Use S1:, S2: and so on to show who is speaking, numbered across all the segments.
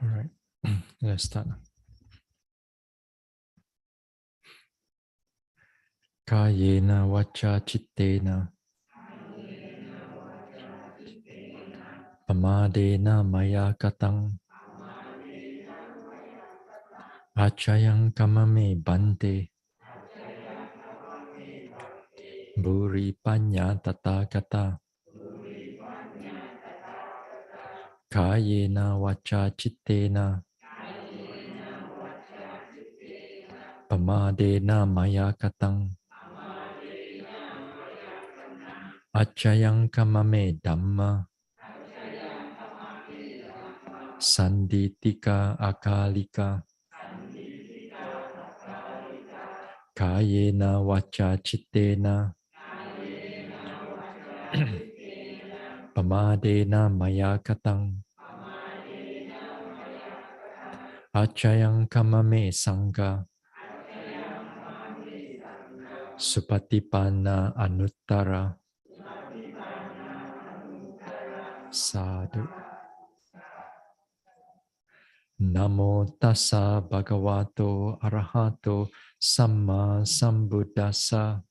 S1: All right, let's start. Kayena vacha chittena pamadena maya katang achayang kamame bante buri panya tata kata Kayena vacha chittena pamadena maya katang achayang kamame dhamma sanditika akalika Kayena vacha chittena pamadena maya katang achayang kamame sangha supatipana anuttara sadhu. Namo tassa bhagavato arahato samma sambuddhassa.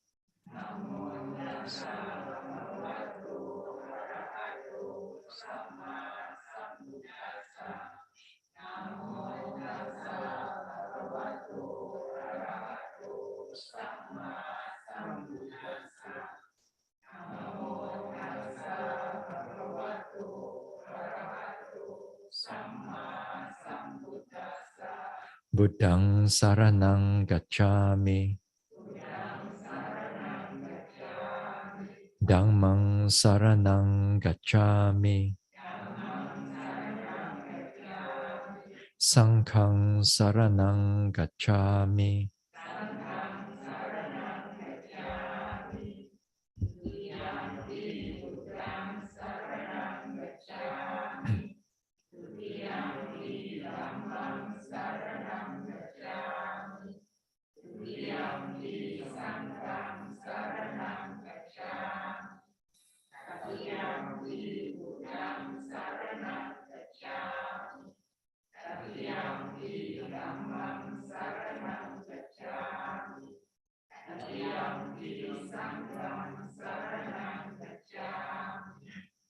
S1: Buddhang saranang gacchami. Dhammang saranang gacchami. Sanghang saranang gacchami.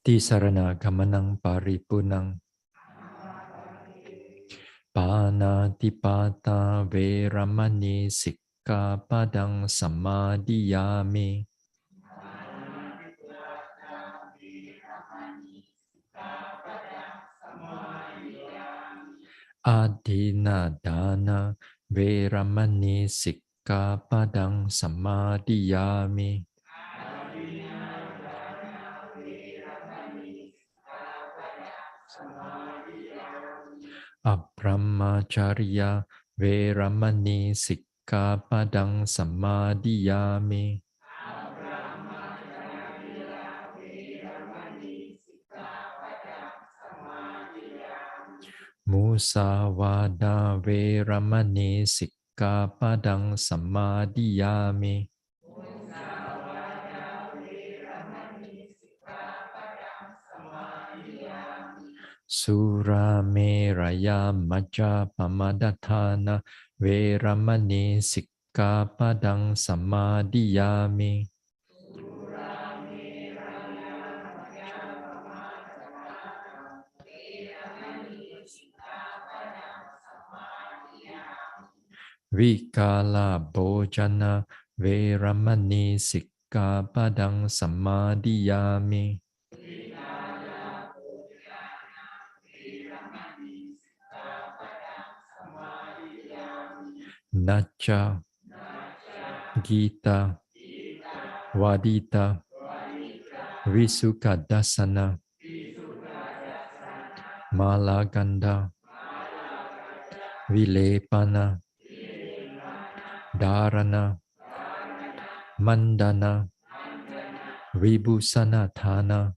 S1: Tisarana gamanang paripunang panatipata veramani sikkhapadang samadhiyami. Adina dana veramani sikkhapadang samadhiyami. Abrahmacharya veramani sikkhapadang samadhiyami. Musawada veramani sikkhapadang samadhiyami. Surameraya majjapamadatthana veramani sikkhapadang samadhiyami. Vikala bhojana veramani sikkhapadang samadhiyami. Nacha Gita Vadita Visukadasana Malaganda Vilepana Dharana Mandana Vibhusanatana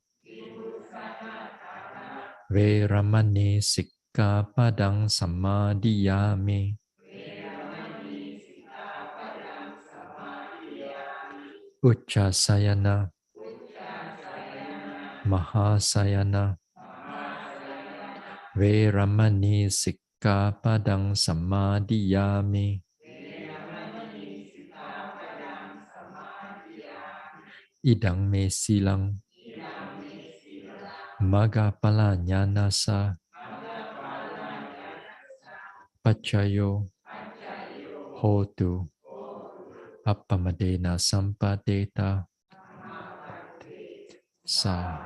S1: Veramani Sikkhapadang samadhiyami. Uchasayana Mahasayana Veramani Sikkhapadang samadhiyami. Idang me silang Magapala nyanasa Pachayo Hotu Appamadena Sampadeta Sa.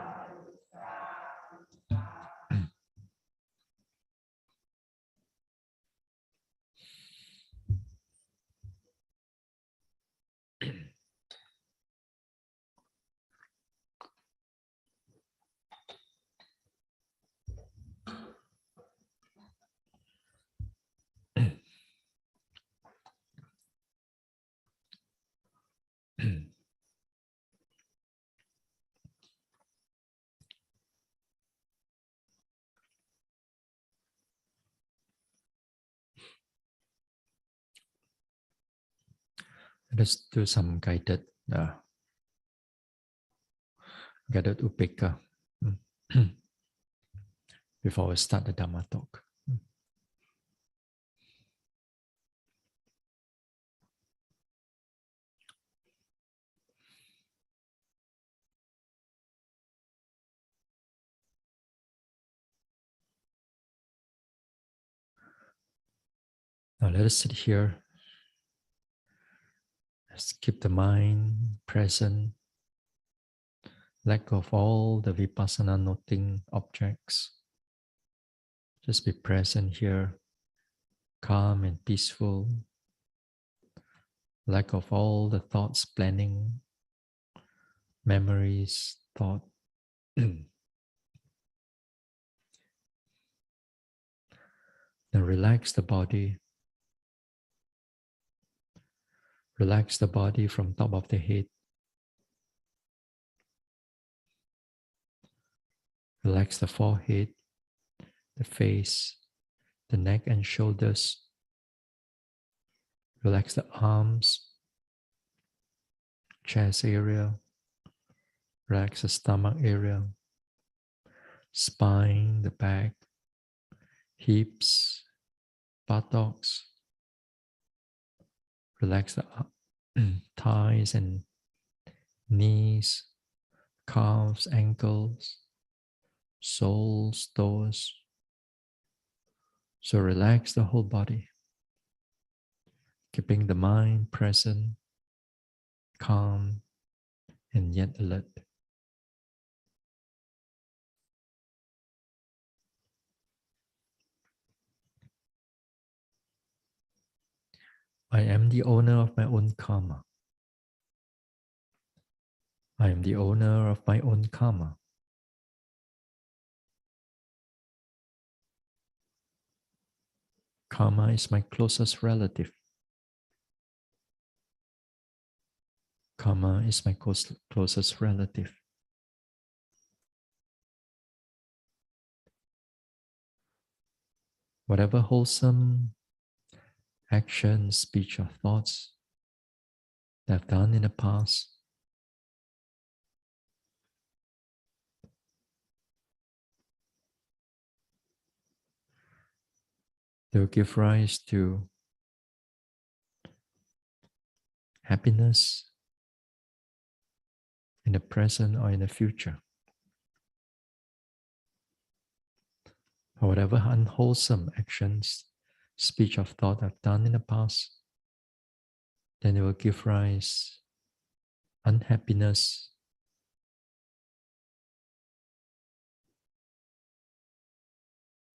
S1: Let's do some guided upeka before we start the Dhamma talk. Now let us sit here. Let's keep the mind present. Let go of all the vipassana noting objects. Just be present here, calm and peaceful. Let go of all the thoughts, planning, memories, thought. Then relax the body. Relax the body from top of the head. Relax the forehead, the face, the neck and shoulders. Relax the arms, chest area. Relax the stomach area, spine, the back, hips, buttocks. Relax the thighs and knees, calves, ankles, soles, toes. So relax the whole body, keeping the mind present, calm, and yet alert. I am the owner of my own karma. I am the owner of my own karma. Karma is my closest relative. Karma is my closest relative. Whatever wholesome action, speech, or thoughts that I've done in the past, they will give rise to happiness in the present or in the future. Or whatever unwholesome actions, speech, or thought I've done in the past, then it will give rise unhappiness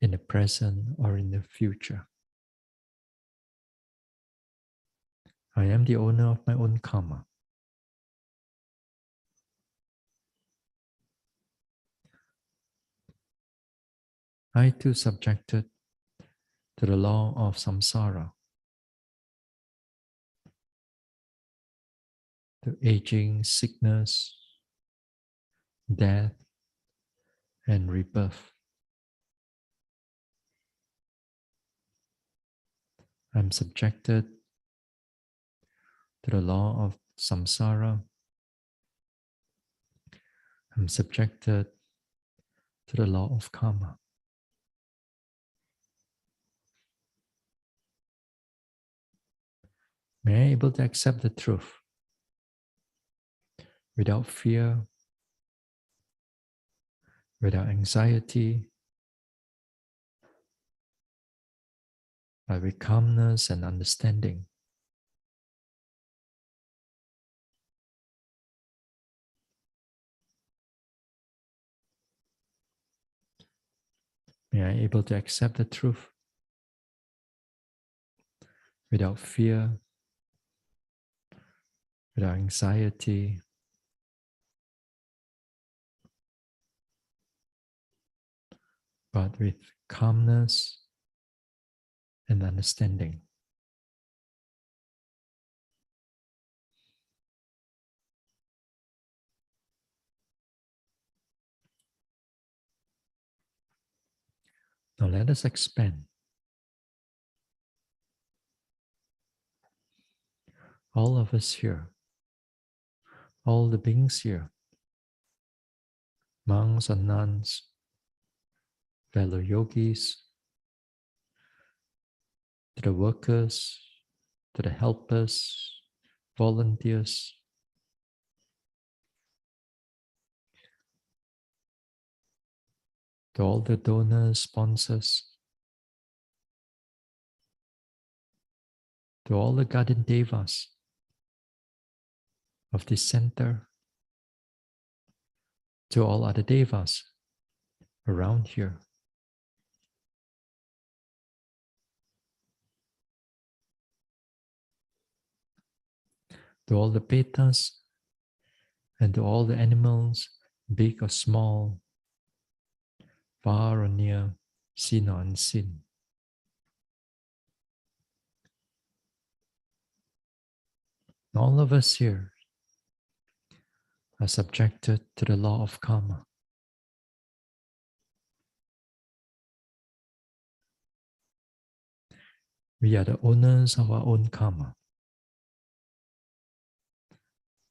S1: in the present or in the future. I am the owner of my own karma. I too subjected to the law of samsara, to aging, sickness, death, and rebirth. I'm subjected to the law of samsara. I'm subjected to the law of karma. May I be able to accept the truth without fear, without anxiety, but with calmness and understanding. May I be able to accept the truth without fear, without anxiety, but with calmness and understanding. Now let us expand. All of us here, all the beings here, monks and nuns, fellow yogis, to the workers, to the helpers, volunteers, to all the donors, sponsors, to all the guardian devas of this center, to all other devas around here. To all the petas and to all the animals, big or small, far or near, seen or unseen. All of us here are subjected to the law of karma. We are the owners of our own karma.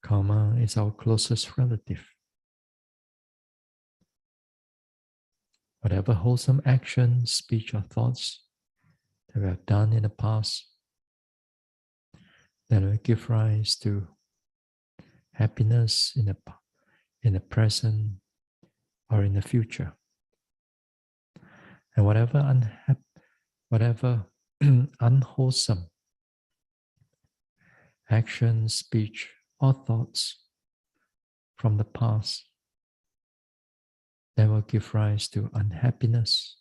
S1: Karma is our closest relative. Whatever wholesome action, speech, or thoughts that we have done in the past that will give rise to happiness in the present or in the future. And whatever unwholesome action, speech, or thoughts from the past that will give rise to unhappiness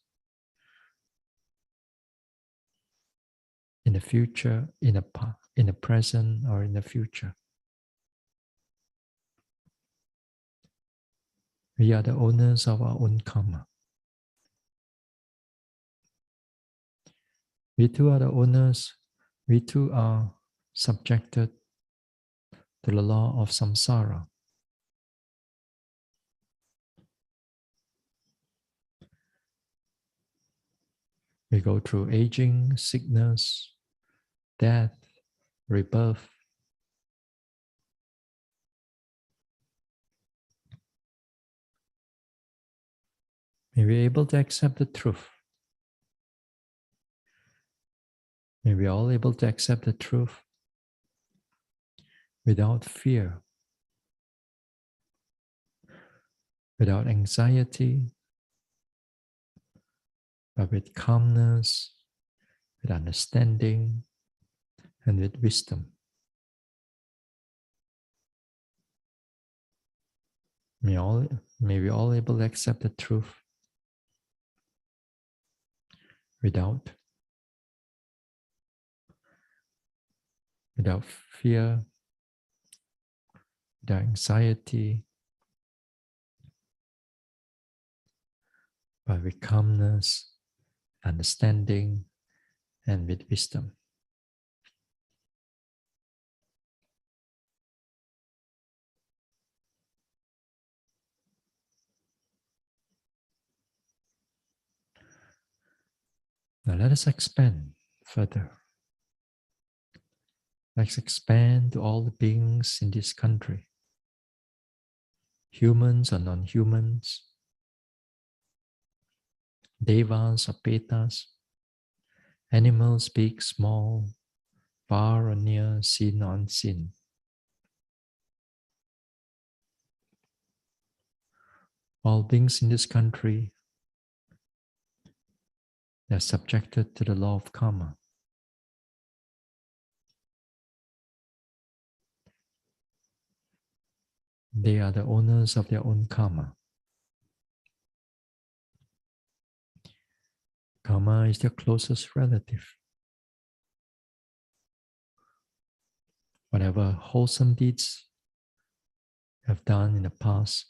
S1: in the future, in the present, or in the future. We are the owners of our own karma. We too are the owners. We too are subjected to the law of samsara. We go through aging, sickness, death, rebirth. May we be able to accept the truth. May we all able to accept the truth without fear, without anxiety, but with calmness, with understanding, and with wisdom. May we all able to accept the truth without fear, without anxiety, but with calmness, understanding, and with wisdom. Now let us expand further. Let's expand to all the beings in this country, humans or non-humans, devas or petas, animals big, small, far or near, seen or unseen. All beings in this country, they are subjected to the law of karma. They are the owners of their own karma. Karma is their closest relative. Whatever wholesome deeds you have done in the past,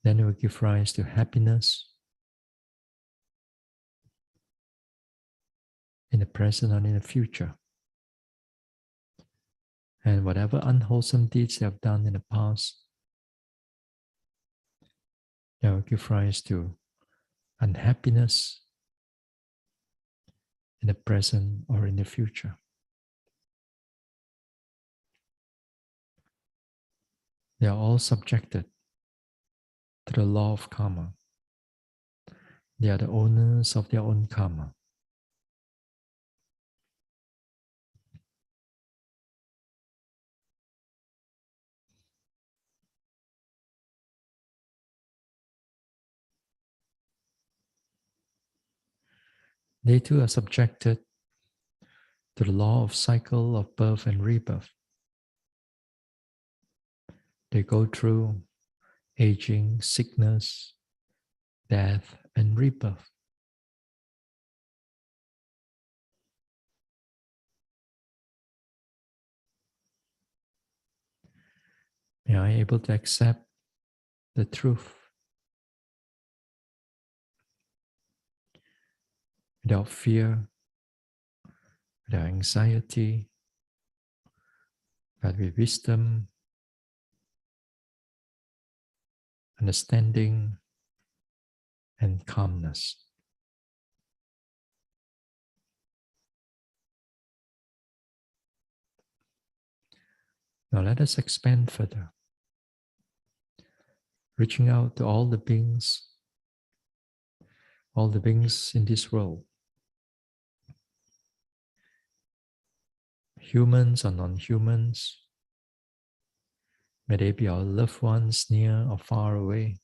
S1: then it will give rise to happiness in the present and in the future. And whatever unwholesome deeds you have done in the past, they will give rise to unhappiness in the present or in the future. They are all subjected to the law of karma. They are the owners of their own karma. They too are subjected to the law of cycle of birth and rebirth. They go through aging, sickness, death, and rebirth. They are able to accept the truth without fear, without anxiety, but with wisdom, understanding, and calmness. Now let us expand further, reaching out to all the beings in this world, humans or non-humans, may they be our loved ones near or far away,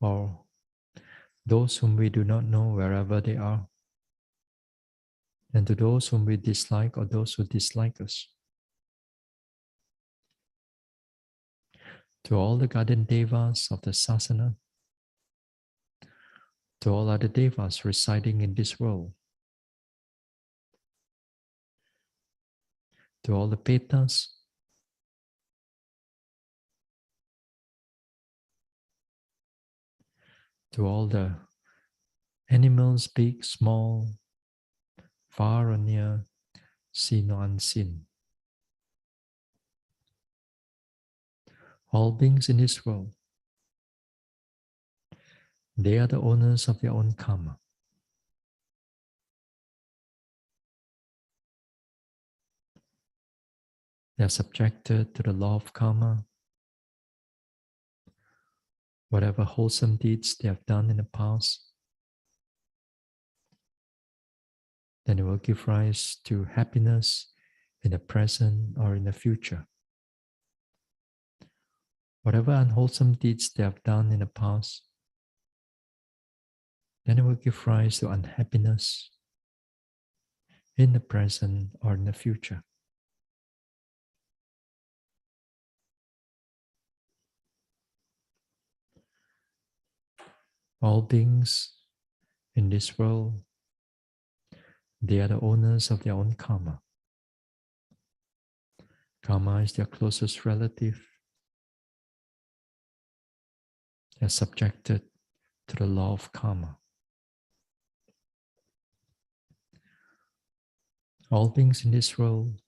S1: or those whom we do not know wherever they are, and to those whom we dislike or those who dislike us. To all the guardian devas of the sasana, to all other devas residing in this world, to all the petas, to all the animals, big, small, far or near, seen or unseen. All beings in this world, they are the owners of their own karma. They are subjected to the law of karma. Whatever wholesome deeds they have done in the past, then it will give rise to happiness in the present or in the future. Whatever unwholesome deeds they have done in the past, then it will give rise to unhappiness in the present or in the future. All beings in this world, they are the owners of their own karma. Karma is their closest relative. They are subjected to the law of karma. All beings in this world,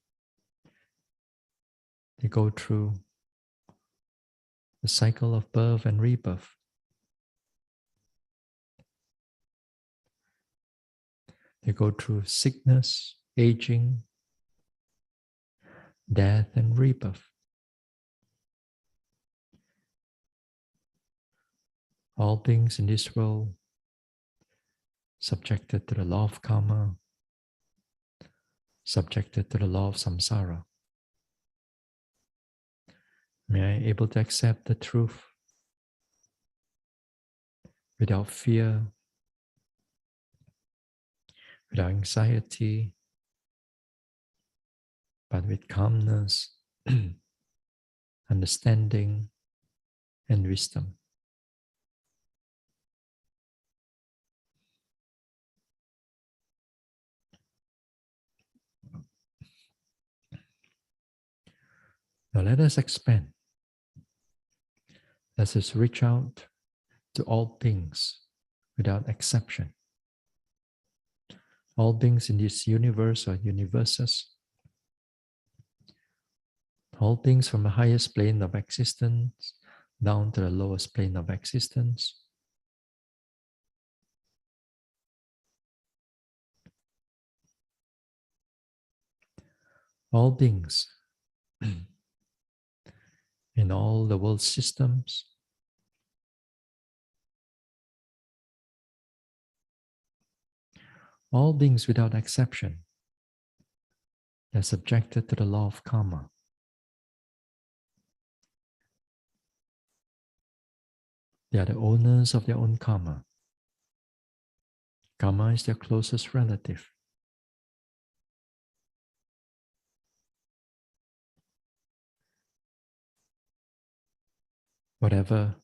S1: they go through the cycle of birth and rebirth. They go through sickness, aging, death, and rebirth. All beings in this world subjected to the law of karma, subjected to the law of samsara. May I be able to accept the truth without fear, without anxiety, but with calmness, understanding, and wisdom. Now let us expand. Let us reach out to all beings without exception. All beings in this universe or universes. All beings from the highest plane of existence down to the lowest plane of existence. All beings in all the world systems. All beings without exception. They're subjected to the law of karma. They are the owners of their own karma. Karma is their closest relative. Whatever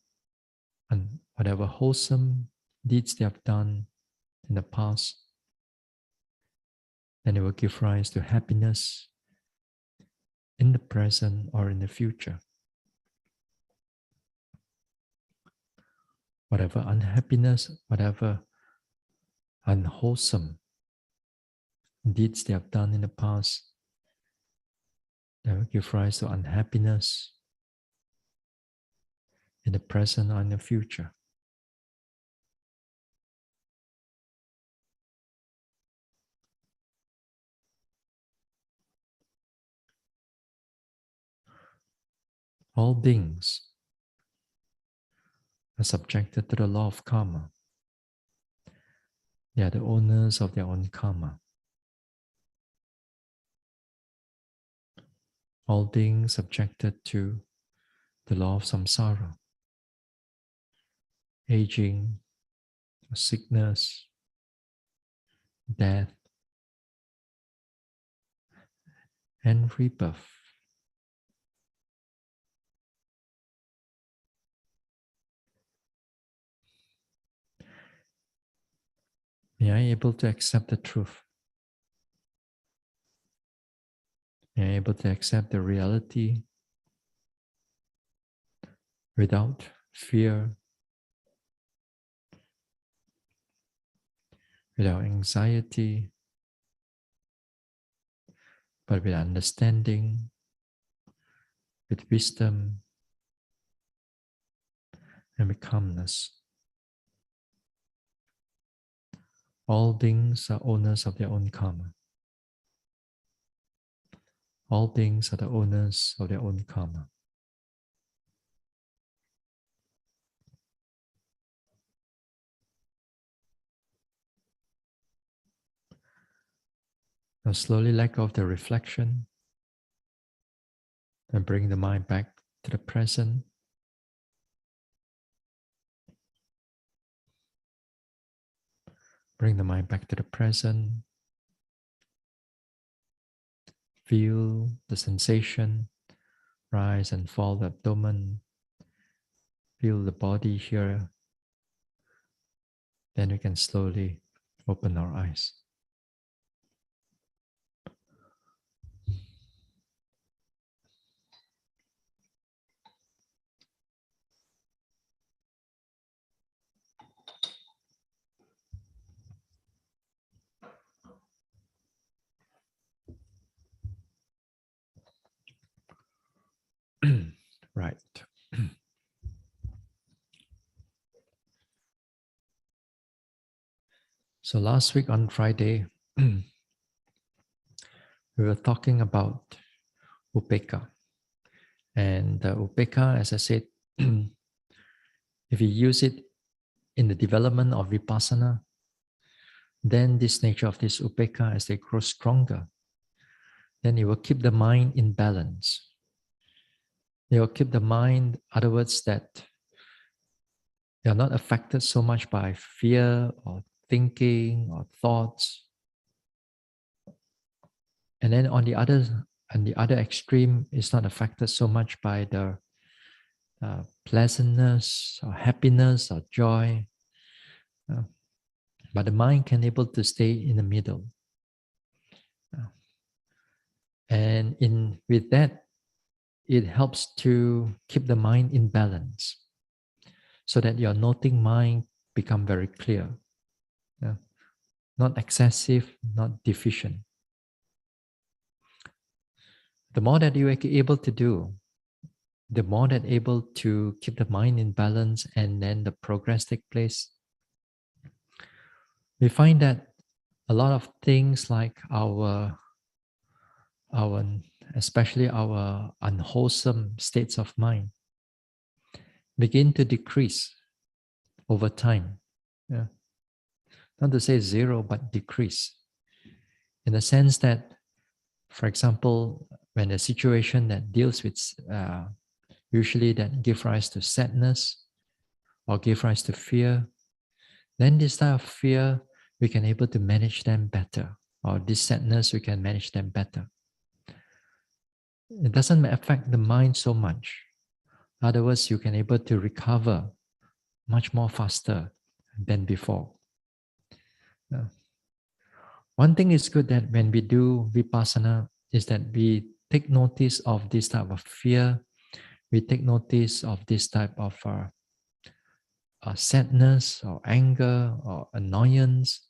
S1: wholesome deeds they have done in the past, then it will give rise to happiness in the present or in the future. Whatever unhappiness, whatever unwholesome deeds they have done in the past, that will give rise to unhappiness in the present or in the future. All beings are subjected to the law of karma. They are the owners of their own karma. All beings subjected to the law of samsara, aging, sickness, death, and rebirth. May I be able to accept the truth. May I be able to accept the reality without fear, without anxiety, but with understanding, with wisdom, and with calmness. All beings are owners of their own karma. All beings are the owners of their own karma. Now slowly let go of the reflection and bring the mind back to the present. Bring the mind back to the present. Feel the sensation rise and fall the abdomen. Feel the body here. Then we can slowly open our eyes. Right. So last week on Friday, we were talking about upekkha. And upekkha, as I said, if you use it in the development of vipassana, then this nature of this upekkha, as they grow stronger, then it will keep the mind in balance. It will keep the mind, in other words, that you're not affected so much by fear or thinking or thoughts. And then on the other extreme, it's not affected so much by the pleasantness or happiness or joy. But the mind can able to stay in the middle. And with that, it helps to keep the mind in balance so that your noting mind become very clear. Not excessive, not deficient. The more that you are able to do, the more that able to keep the mind in balance, and then the progress take place. We find that a lot of things like our especially our unwholesome states of mind begin to decrease over time. Yeah. Not to say zero, but decrease. In the sense that, for example, when a situation that deals with usually that give rise to sadness or give rise to fear, then this type of fear, we can able to manage them better. Or this sadness, we can manage them better. It doesn't affect the mind so much. In other words, you can able to recover much more faster than before. One thing is good that when we do vipassana is that we take notice of this type of fear, we take notice of this type of sadness or anger or annoyance,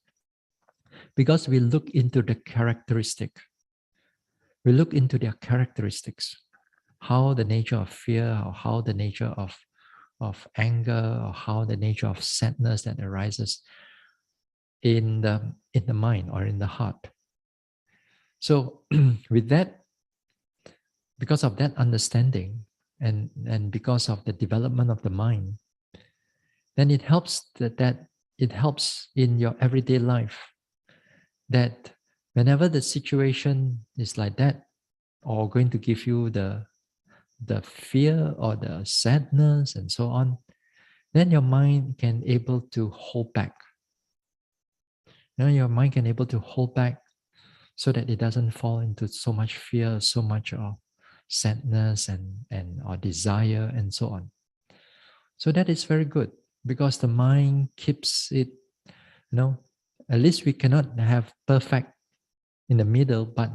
S1: because we look into the characteristic. We look into their characteristics, how the nature of fear or how the nature of anger or how the nature of sadness that arises in the mind or in the heart. So with that, because of that understanding and because of the development of the mind, then it helps that it helps in your everyday life, that whenever the situation is like that or going to give you the fear or the sadness and so on, then your mind can able to hold back. Your mind can able to hold back so that it doesn't fall into so much fear, so much of sadness and or desire and so on. So that is very good, because the mind keeps it, at least we cannot have perfect in the middle, but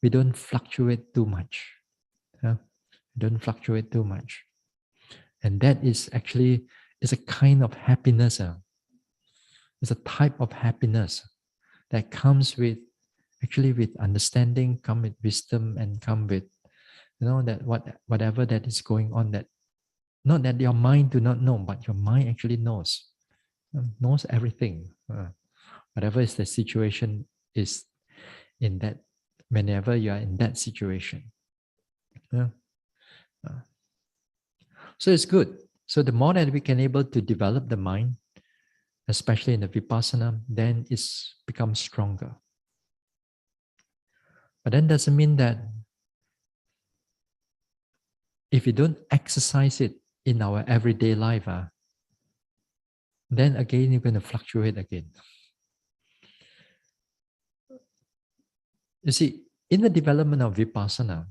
S1: we don't fluctuate too much. Don't fluctuate too much. And that is actually is a kind of happiness. It's a type of happiness that comes with actually with understanding, come with wisdom, and come with that whatever that is going on, that not that your mind do not know, but your mind actually knows everything. Whatever is the situation is in that, whenever you are in that situation. So it's good. So the more that we can able to develop the mind, especially in the vipassana, then it's becomes stronger. But then doesn't mean that if we don't exercise it in our everyday life, then again you're going to fluctuate again. You see, in the development of vipassana,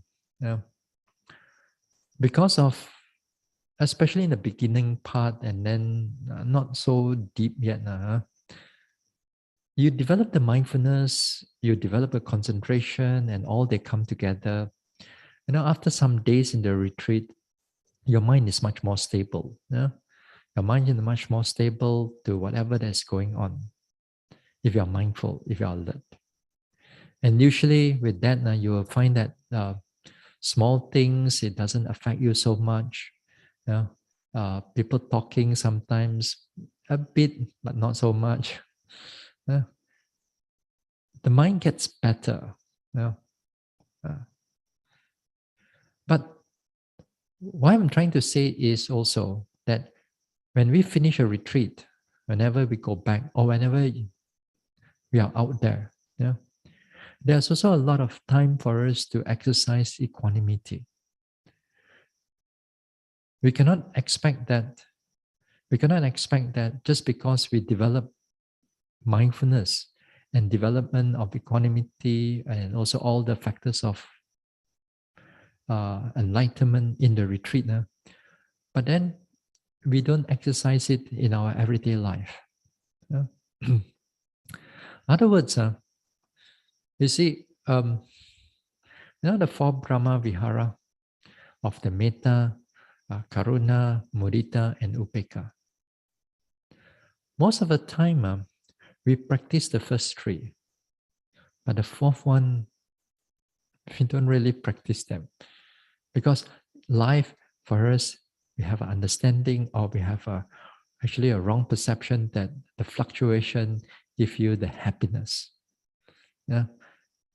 S1: because of, especially in the beginning part and then not so deep yet, you develop the mindfulness, you develop a concentration, and all they come together. After some days in the retreat, your mind is much more stable. Your mind is much more stable to whatever that's going on, if you're mindful, if you're alert. And usually with that, you will find that small things, it doesn't affect you so much. People talking sometimes a bit, but not so much. the mind gets better. You know? Uh, but what I'm trying to say is also that when we finish a retreat, whenever we go back or whenever we are out there, yeah, there's also a lot of time for us to exercise equanimity. We cannot expect that. We cannot expect that just because we develop mindfulness and development of equanimity and also all the factors of enlightenment in the retreat, but then we don't exercise it in our everyday life. In other words, you see, the four Brahma Vihara of the Metta, Karuna, Mudita, and Upekkha. Most of the time, we practice the first three, but the fourth one, we don't really practice them because life for us, we have an understanding or we have actually a wrong perception that the fluctuation give you the happiness. Yeah,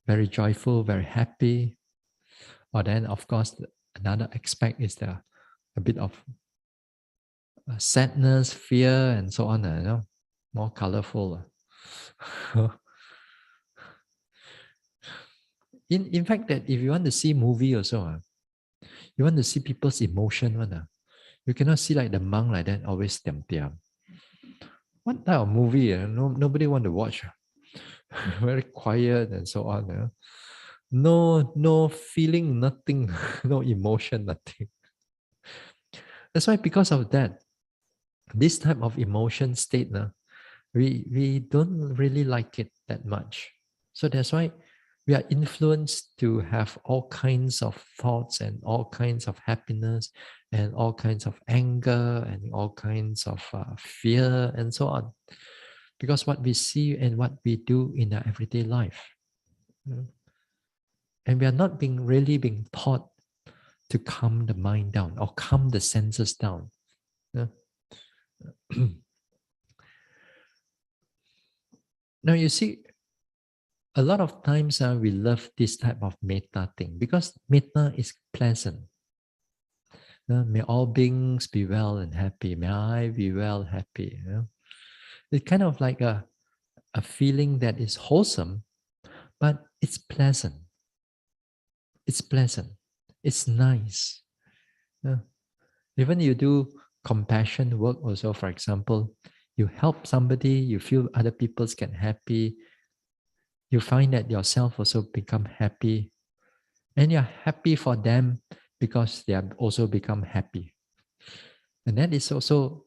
S1: very joyful, very happy. Or then, of course, another aspect is a bit of sadness, fear, and so on. More colorful. In fact, that if you want to see movie also, you want to see people's emotion one. You cannot see like the monk like that always tiam tiam. What type of movie? No, nobody want to watch. Very quiet and so on. No feeling, nothing, no emotion, nothing. That's why because of that, this type of emotion state, we don't really like it that much. So that's why we are influenced to have all kinds of thoughts and all kinds of happiness and all kinds of anger and all kinds of fear and so on. Because what we see and what we do in our everyday life. And we are not being taught to calm the mind down or calm the senses down. Now you see, a lot of times we love this type of metta thing because metta is pleasant. May all beings be well and happy. May I be well, happy. It's kind of like a feeling that is wholesome, but it's pleasant. It's pleasant. It's nice. Even you do compassion work also, for example, you help somebody, you feel other people get happy, you find that yourself also become happy, and you're happy for them because they have also become happy. And that is also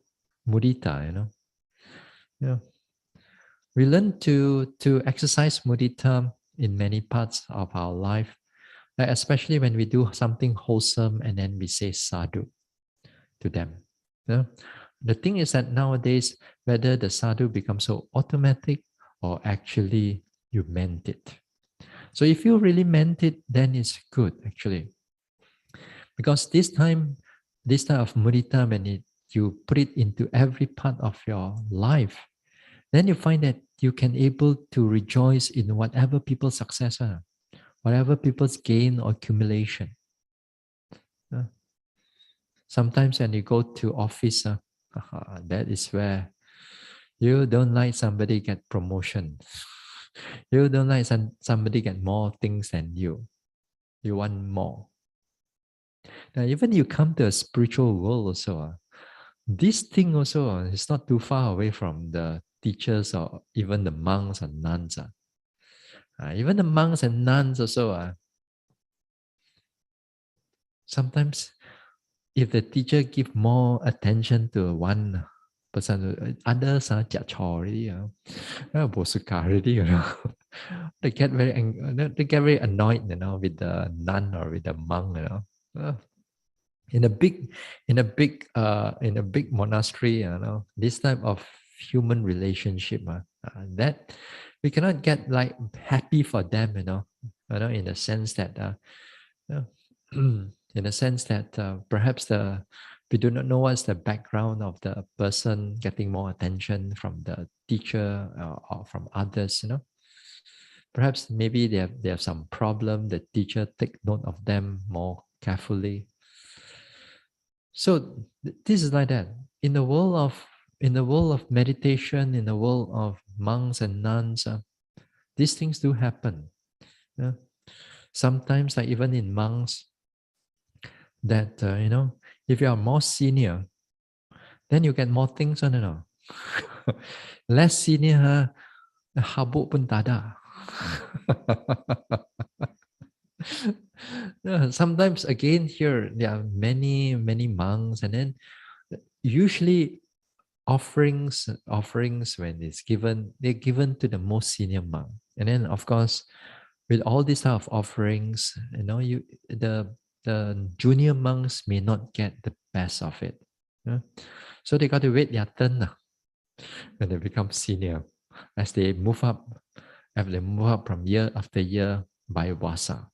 S1: mudita. Yeah. We learn to exercise mudita in many parts of our life, like especially when we do something wholesome and then we say sadhu to them. Yeah. The thing is that nowadays, whether the sadhu becomes so automatic or actually you meant it. So if you really meant it, then it's good actually. Because this type of mudita, when you put it into every part of your life, then you find that you can able to rejoice in whatever people's success are, whatever people's gain or accumulation. Sometimes when you go to office, that is where you don't like somebody get promotion. You don't like somebody get more things than you. You want more. Now, even you come to a spiritual world also, this thing also is not too far away from the teachers or even the monks and nuns. Even the monks and nuns also, sometimes if the teacher give more attention to one person, others are already, already, they get they get very annoyed, with the nun or with the monk, in a big in a big monastery, this type of human relationship, that we cannot get like happy for them, in the sense that uh, in the sense that perhaps we do not know what's the background of the person getting more attention from the teacher or from others, Perhaps maybe they have some problem. The teacher take note of them more carefully. So this is like that. In the world of meditation, in the world of monks and nuns, these things do happen. Yeah. Sometimes, like even in monks, that if you are more senior, then you get more things on, less senior, habuk pun tak ada. Yeah, sometimes again here there are many monks, and then usually offerings when it's given, they're given to the most senior monk. And then of course with all these type of offerings, you the junior monks may not get the best of it. Yeah? So they got to wait their turn when they become senior, as they move up, from year after year by wasa.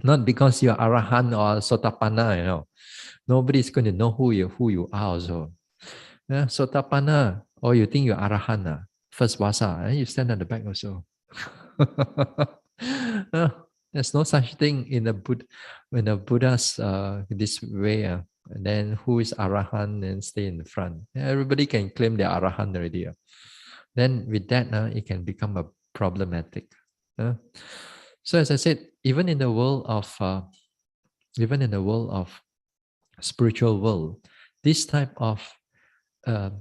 S1: Not because you're Arahan or Sotapanna, nobody's going to know who you are also. Yeah, Sotapanna, or you think you're Arahana, first wasa, and you stand at the back also. Uh, there's no such thing in the Buddha's this way. And then who is Arahan and stay in the front. Yeah, everybody can claim they're Arahan already. Then with that, it can become a problematic. So as I said, even in the world of spiritual world, this type of uh,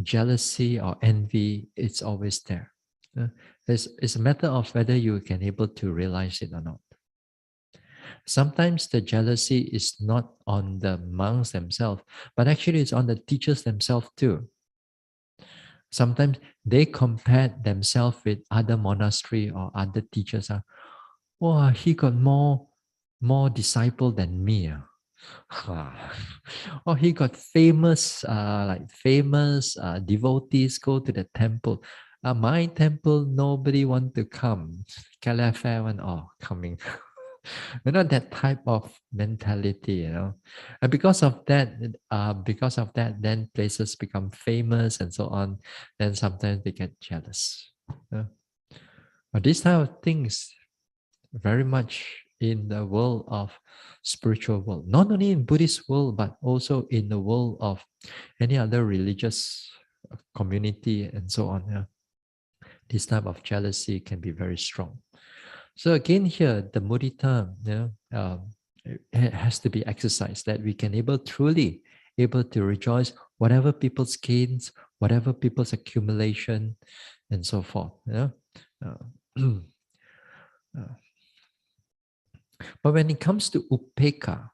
S1: jealousy or envy, it's always there. It's a matter of whether you can able to realize it or not. Sometimes the jealousy is not on the monks themselves, but actually it's on the teachers themselves too. Sometimes they compare themselves with other monastery or other teachers. Wow, he got more disciple than me. Or he got famous devotees go to the temple. My temple, nobody want to come. Calafare one, coming. That type of mentality, And because of that, then places become famous and so on. Then sometimes they get jealous. But these type of things very much in the world of spiritual world, not only in Buddhist world, but also in the world of any other religious community and so on. This type of jealousy can be very strong. So again here, the mudita, it has to be exercised, that we can truly able to rejoice whatever people's gains, whatever people's accumulation, and so forth. Uh, but when it comes to upeka,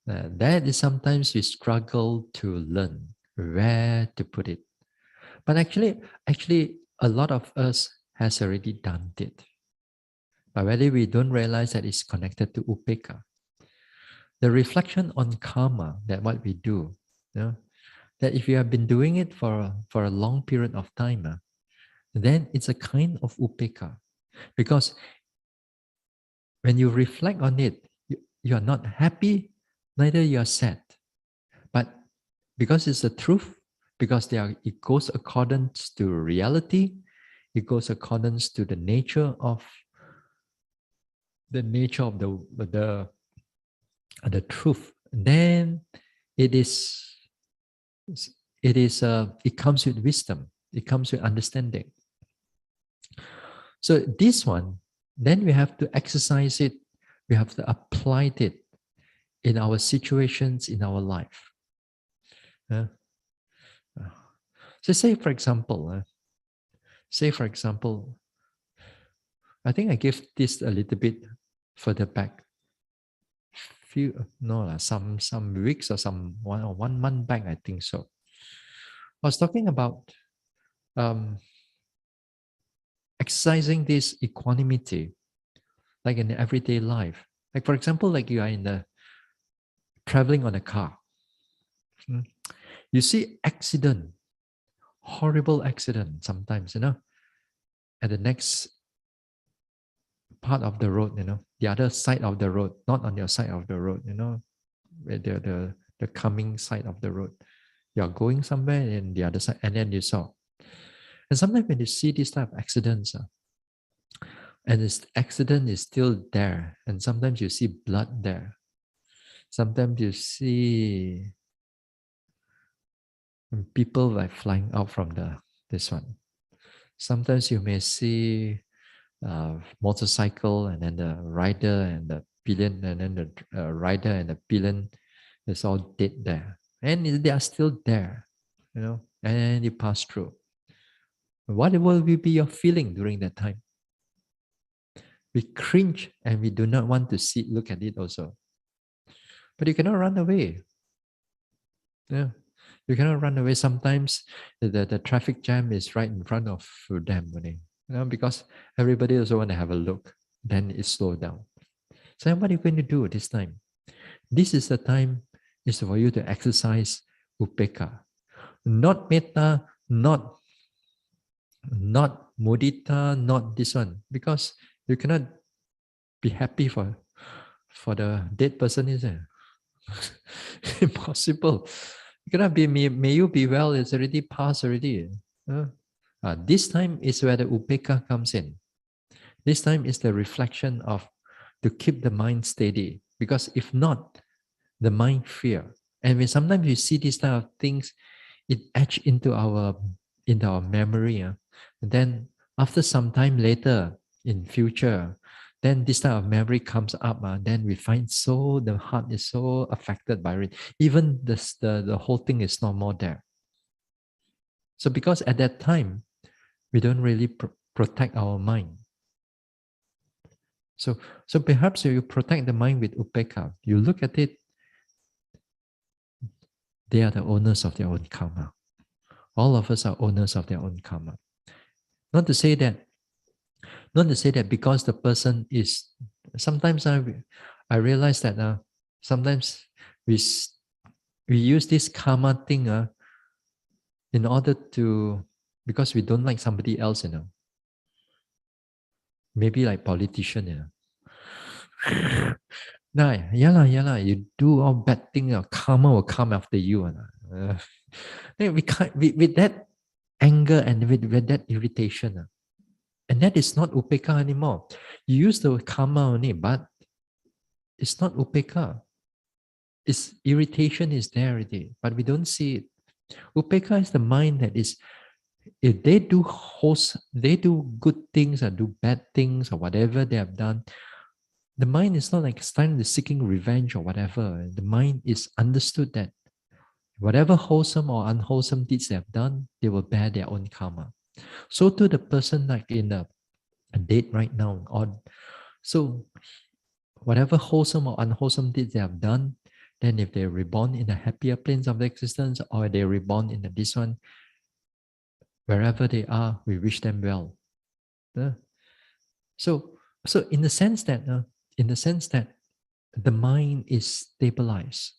S1: that is sometimes we struggle to learn where to put it. But actually, a lot of us has already done it. But whether we don't realize that it's connected to upeka. The reflection on karma, that what we do, that if you have been doing it for a long period of time, then it's a kind of upeka. Because when you reflect on it, you are not happy, neither you are sad. But because it's the truth, because it goes accordance to reality, it goes accordance to the nature of the truth. Then it comes with wisdom. It comes with understanding. So this one, then we have to exercise it. We have to apply it in our situations in our life. So say for example, I think I gave this a little bit further back. Some weeks or some 1 month back, I think so. I was talking about exercising this equanimity, like in everyday life. Like for example, like you are traveling on a car. You see accident, horrible accident sometimes, at the next part of the road, the other side of the road, not on your side of the road, the coming side of the road. You're going somewhere in the other side, and then you saw. And sometimes when you see this type of accidents, and this accident is still there, and sometimes you see blood there. Sometimes you see people like flying out from this one. Sometimes you may see motorcycle, and then the rider and the pillion, and then the rider and the pillion is all dead there, and they are still there, and you pass through. What will be your feeling during that time? We cringe and we do not want to look at it also. But you cannot run away. Yeah. You cannot run away. Sometimes the traffic jam is right in front of them, because everybody also want to have a look. Then it slow down. So what are you going to do this time? This is the time is for you to exercise upekkha. Not metta, not mudita, not this one. Because you cannot be happy for the dead person, is it? Impossible. You cannot be, may you be well, it's already passed already. This time is where the upekkha comes in. This time is the reflection of to keep the mind steady. Because if not, the mind fear. And when sometimes you see these type of things, it etch into our memory. And then after some time later in future, then this type of memory comes up. Then we find the heart is so affected by it. Even the whole thing is no more there. So because at that time, we don't really protect our mind. So perhaps you protect the mind with upekkha. You look at it, they are the owners of their own karma. All of us are owners of their own karma. Not to say that because the person is. Sometimes I realize that sometimes we use this karma thing in order to, because we don't like somebody else, Maybe like politician, Nah, yeah lah. You do all bad thing, karma will come after you, we can't with that anger and with that irritation, and that is not upekkha anymore. You use the karma only, but it's not upekkha. It's irritation is there already, but we don't see it. Upekkha is the mind that is, if they do good things or do bad things or whatever they have done, the mind is not like starting seeking revenge or whatever. The mind is understood that whatever wholesome or unwholesome deeds they have done, they will bear their own karma. So to the person like in a date right now, so whatever wholesome or unwholesome deeds they have done, then if they're reborn in the happier planes of existence, or they're reborn in this one, wherever they are, we wish them well. So in the sense that the mind is stabilized.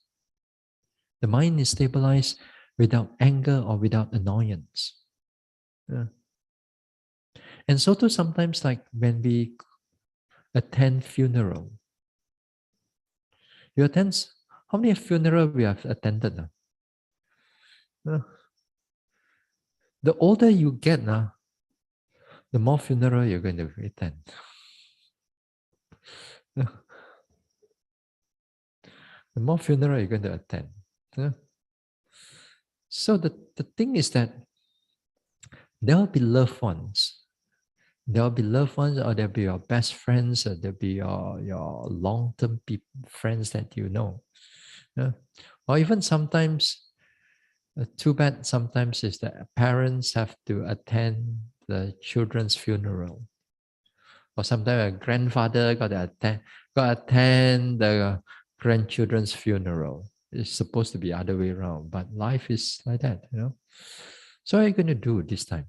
S1: The mind is stabilized without anger or without annoyance. And so too sometimes, like when we attend funeral, you attend, how many funeral we have attended? The older you get, the more funeral you're going to attend. The more funeral you're going to attend. So the thing is that there will be loved ones. There will be loved ones, or there'll be your best friends, or there'll be your long-term friends that you know. Or even sometimes, too bad sometimes is that parents have to attend the children's funeral. Or sometimes a grandfather got to attend the grandchildren's funeral. It's supposed to be other way around, but life is like that, So what are you going to do this time?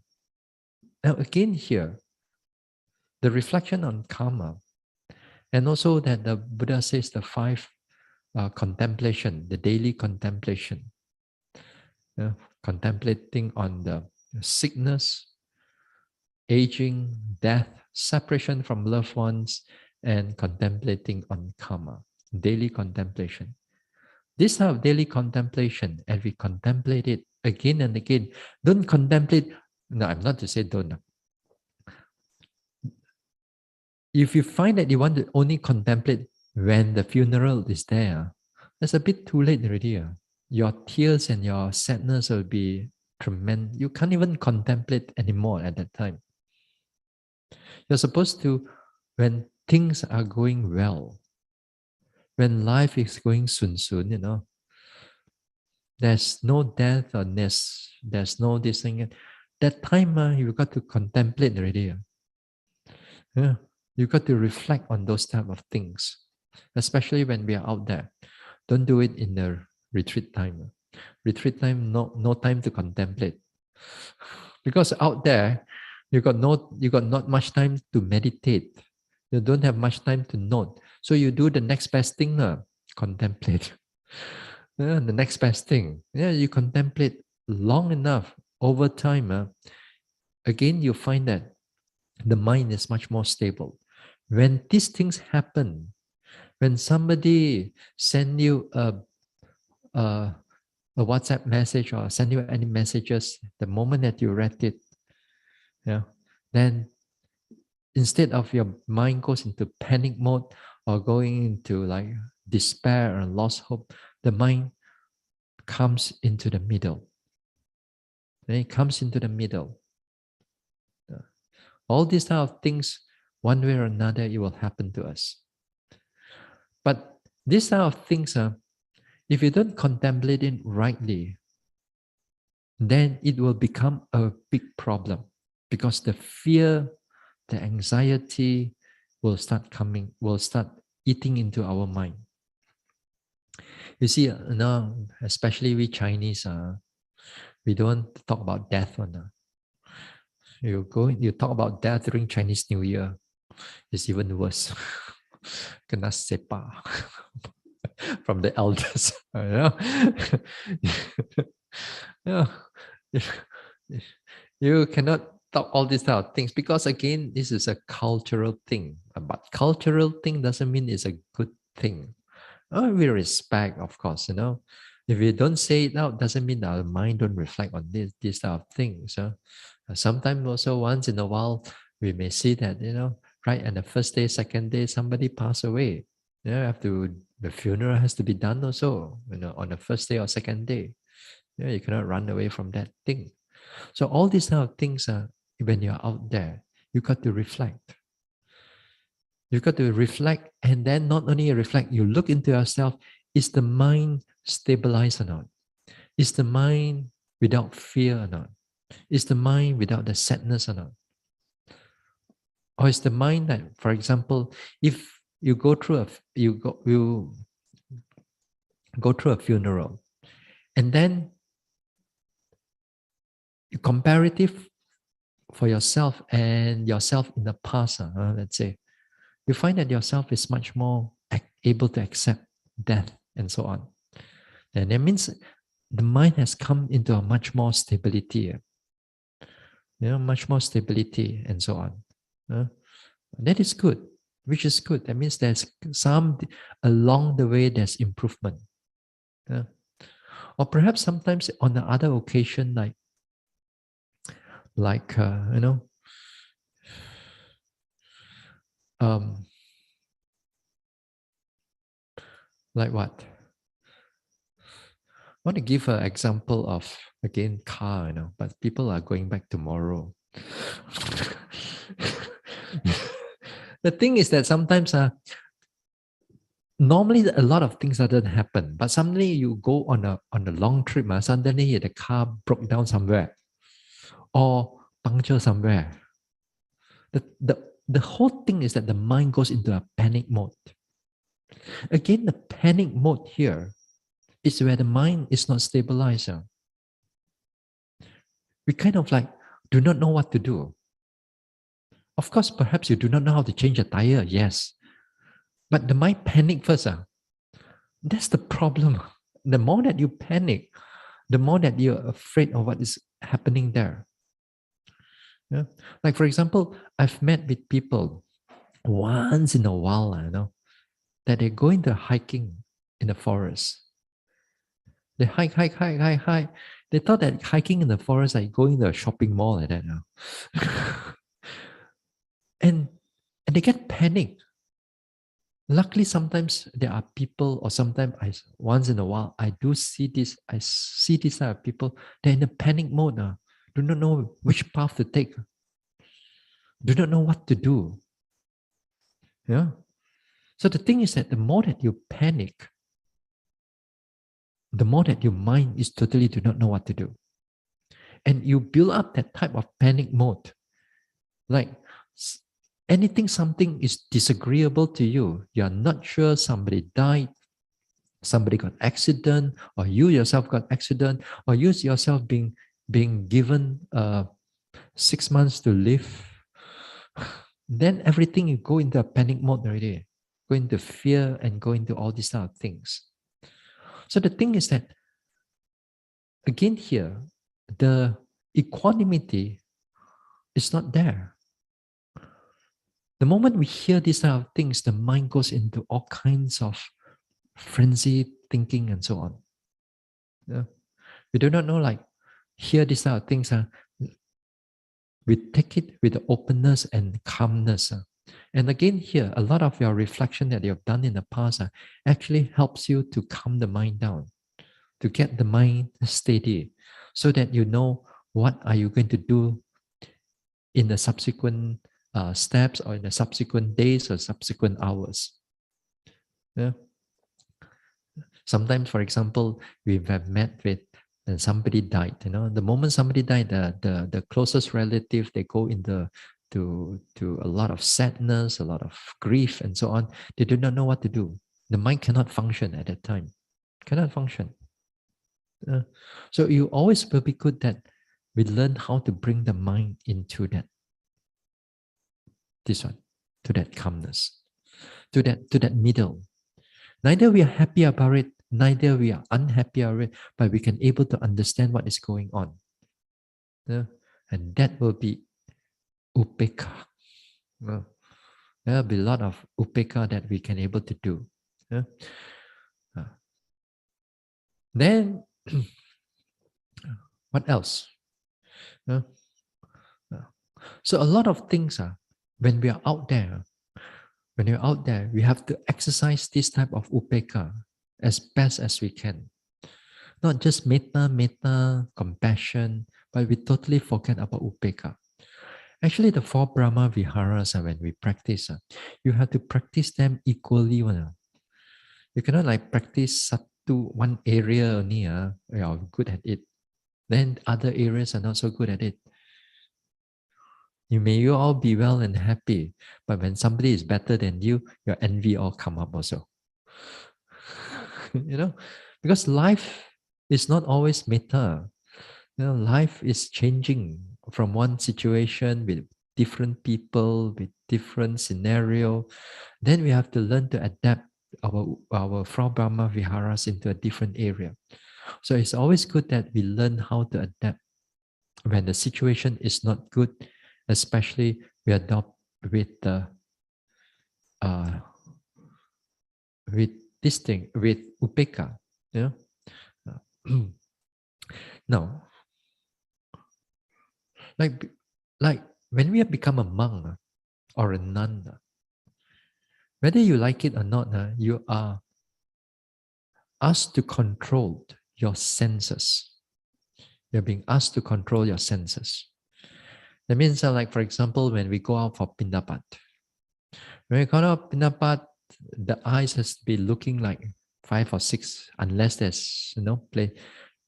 S1: Now again here, the reflection on karma, and also that the Buddha says the 5 contemplation, the daily contemplation, contemplating on the sickness, aging, death, separation from loved ones, and contemplating on karma, daily contemplation. This type of daily contemplation, and we contemplate it again and again. Don't contemplate No, I'm not to say don't. If you find that you want to only contemplate when the funeral is there, that's a bit too late already. Your tears and your sadness will be tremendous. You can't even contemplate anymore at that time. You're supposed to, when things are going well, when life is going soon, there's no death or there's no this thing. That time, you got to contemplate already. Yeah, you got to reflect on those type of things, especially when we are out there. Don't do it in the retreat time. Retreat time, no time to contemplate, because out there, you got not much time to meditate. You don't have much time to note. So you do the next best thing, contemplate. Yeah, the next best thing. Yeah, you contemplate long enough over time. Again, you find that the mind is much more stable. When these things happen, when somebody send you a, a WhatsApp message or send you any messages, the moment that you read it, yeah, then instead of your mind goes into panic mode or going into like despair or lost hope, the mind comes into the middle. Then it comes into the middle. Yeah. All these type of things, one way or another, it will happen to us. But these type of things, if you don't contemplate it rightly, then it will become a big problem, because the fear, the anxiety will start eating into our mind. You see, now, especially we Chinese, we don't talk about death. You talk about death during Chinese New Year, it's even worse. Kena sepa from the elders. Yeah. You cannot talk all these type of things, because again, this is a cultural thing. But cultural thing doesn't mean it's a good thing. We respect, of course. If we don't say it out, doesn't mean our mind don't reflect on these type of things. Sometimes also once in a while, we may see that, right, and the first day, second day, somebody pass away. The funeral has to be done also, on the first day or second day. You cannot run away from that thing. So all these kind of things are, when you're out there, you got to reflect. You got to reflect, and then not only reflect, you look into yourself. Is the mind stabilized or not? Is the mind without fear or not? Is the mind without the sadness or not? Or is the mind that, for example, if you go through you go through a funeral, and then you comparative for yourself and yourself in the past, let's say, you find that yourself is much more able to accept death and so on. And that means the mind has come into a much more stability, much more stability and so on. That is good, which is good. That means there's along the way, there's improvement. Or perhaps sometimes on the other occasion, like um, like what? I want to give an example of, again, car, but people are going back tomorrow. The thing is that sometimes normally a lot of things doesn't happen, but suddenly you go on a long trip, suddenly the car broke down somewhere or puncture somewhere. The whole thing is that the mind goes into a panic mode. Again, the panic mode here is where the mind is not stabilized. We kind of like do not know what to do. Of course, perhaps you do not know how to change a tire, yes. But the mind panic first. That's the problem. The more that you panic, the more that you're afraid of what is happening there. Yeah? Like, for example, I've met with people once in a while, that they go into hiking in the forest. They hike. They thought that hiking in the forest like going to a shopping mall like that. and and they get panicked. Luckily, sometimes there are people, or sometimes once in a while, I do see this. I see this type of people. They're in a panic mode. Do not know which path to take. Do not know what to do. Yeah. So the thing is that the more that you panic, the more that your mind is totally do not know what to do, and you build up that type of panic mode. Like anything, something is disagreeable to you. You are not sure. Somebody died. Somebody got accident, or you yourself got accident, or you yourself being given 6 months to live. Then everything you go into a panic mode already, go into fear and go into all these kind of things. So the thing is that again here, the equanimity is not there. The moment we hear these kind of things, the mind goes into all kinds of frenzy thinking and so on. Yeah. We do not know, like, hear these kind of things. We take it with openness and calmness. And again, here, a lot of your reflection that you've done in the past actually helps you to calm the mind down, to get the mind steady, so that you know what are you going to do in the subsequent steps, or in the subsequent days or subsequent hours. Yeah. Sometimes, for example, we have met with and somebody died. The moment somebody died, the closest relative, they go into to a lot of sadness, a lot of grief, and so on. They do not know what to do. The mind cannot function at that time. Cannot function. So you always will be good that we learn how to bring the mind into this one, to that calmness, to that middle. Neither we are happy about it, neither we are unhappy about it, but we can able to understand what is going on. Yeah? And that will be upeka. Yeah. There will be a lot of upeka that we can able to do. Yeah? Then, what else? Yeah? So a lot of things when we are out there, we have to exercise this type of upeka as best as we can. Not just metta, compassion, but we totally forget about upeka. Actually, the four Brahma Viharas, when we practice, you have to practice them equally. You cannot like practice one area only, you are good at it. Then other areas are not so good at it. You all be well and happy, but when somebody is better than you, your envy all come up also. Because life is not always metta. Life is changing from one situation with different people, with different scenario. Then we have to learn to adapt our Frau Brahma Viharas into a different area. So it's always good that we learn how to adapt when the situation is not good, especially we adopt with the with this thing, with upeka. Yeah. Now, like when we have become a monk or a nun, whether you like it or not, you are asked to control your senses. You're being asked to control your senses. That means, like, for example, when we go out for pindapat, when we go out pindapat, the eyes has to be looking like 5 or 6, unless there's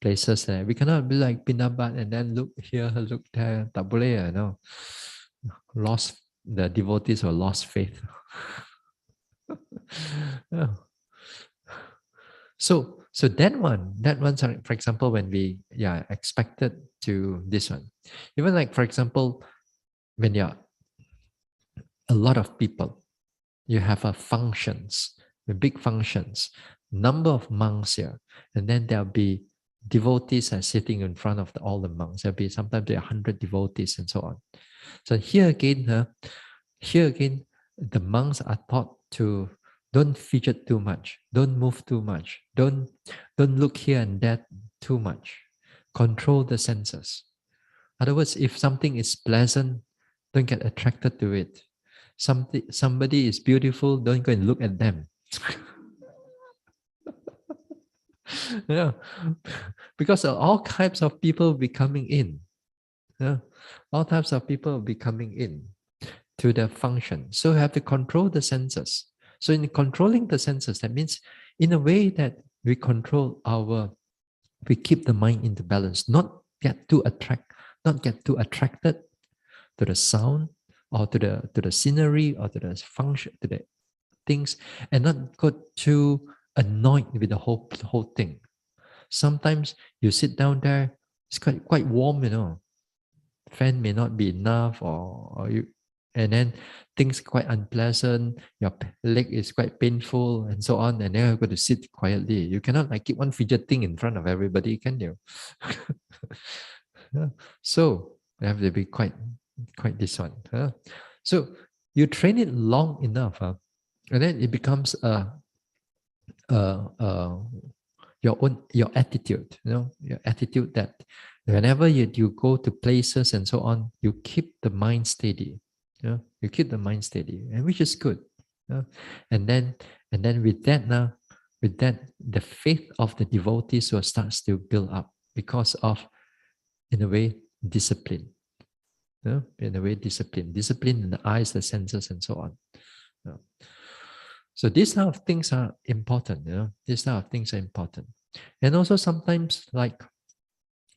S1: places there. We cannot be like pindapat and then look here, look there. Tak boleh, lost, the devotees will lost faith. Yeah. So that one, for example, when we expected to this one, even like, for example, when you're a lot of people, you have functions, the big functions, number of monks here, and then there'll be devotees are sitting in front of all the monks. There'll be sometimes there are 100 devotees and so on. So here again, the monks are taught to don't fidget too much, don't move too much, don't look here and there too much. control the senses. In other words, if something is pleasant, don't get attracted to it. Somebody is beautiful, don't go and look at them. Yeah, because all types of people will be coming in. Yeah, all types of people will be coming in to the function. So you have to control the senses. So in controlling the senses, that means in a way that we keep the mind into balance, not get too attracted to the sound or to the scenery or to the function, to the things, and not got too annoyed with the whole thing. Sometimes you sit down there, it's quite warm, fan may not be enough, or you, and then things quite unpleasant, your leg is quite painful and so on, and then you're going to sit quietly. You cannot like keep on fidgeting in front of everybody, can you? Yeah. So you have to be quite this one. So you train it long enough, and then it becomes uh, uh, your attitude, your attitude that whenever you go to places and so on, you keep the mind steady. You keep the mind steady, and which is good. Yeah? And then with that, the faith of the devotees will start to build up because of, in a way, discipline. In a way, discipline in the eyes, the senses, and so on. Yeah. So these kind of things are important. These kind of things are important. And also sometimes like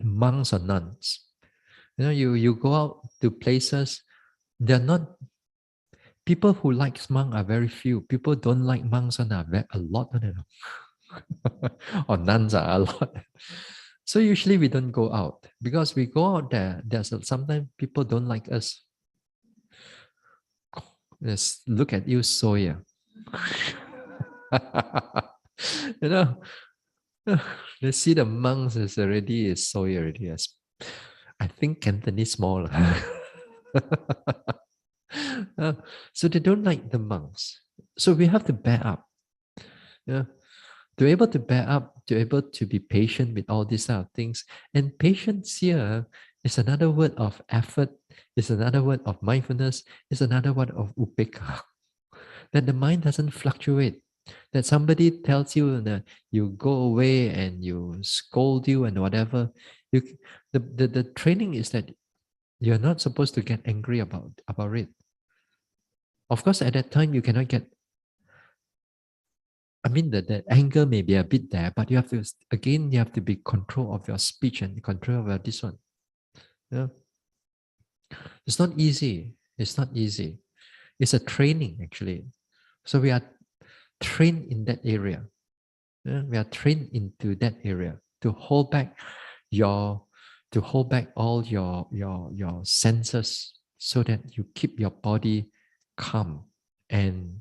S1: monks or nuns, you go out to places, they're not, people who like monks are very few. People don't like monks are a lot, or nuns are a lot. So usually we don't go out because we go out there. Sometimes people don't like us. Let's look at you, Sawyer. you know, they see the monks is already Sawyer already. I think Cantonese more. So they don't like the monks. So we have to bear up. Yeah. To be able to bear up, to be able to be patient with all these kind of things. And patience here is another word of effort, is another word of mindfulness, is another word of upeka. That the mind doesn't fluctuate. That somebody tells you that you go away and you scold you and whatever. You, the training is that you're not supposed to get angry about it. Of course, at that time you cannot get. I mean, the anger may be a bit there, but you have to, again, you have to be control of your speech and control of your this one. Yeah. It's not easy. It's not easy. It's a training actually. So we are trained in that area. Yeah? We are trained into that area to hold back your, to hold back all your senses so that you keep your body calm and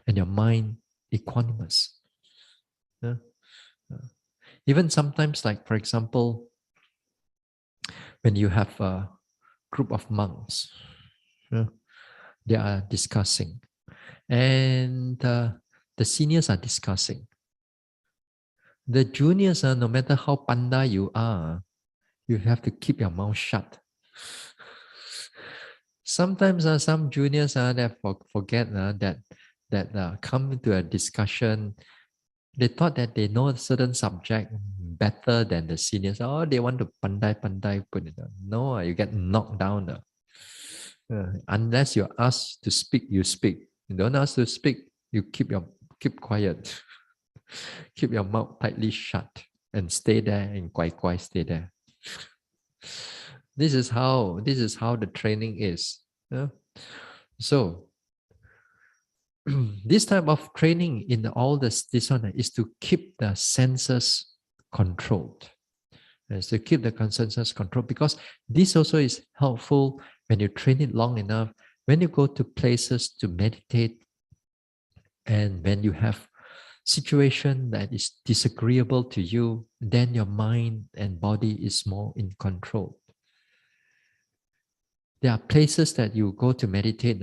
S1: your mind equanimous. Yeah? Even sometimes, like for example, when you have a group of monks, they are discussing, and the seniors are discussing. The juniors, no matter how panda you are, you have to keep your mouth shut. Sometimes some juniors that forget that come to a discussion. They thought that they know a certain subject better than the seniors. Oh, they want to pandai, put it on. No, you get knocked down. Unless you're asked to speak, you speak. You don't ask to speak, you keep quiet. Keep your mouth tightly shut and stay there and quite stay there. This is how the training is. So this type of training in all this one is to keep the senses controlled. Is to keep the senses controlled, because this also is helpful when you train it long enough. When you go to places to meditate, and when you have situation that is disagreeable to you, then your mind and body is more in control. There are places that you go to meditate.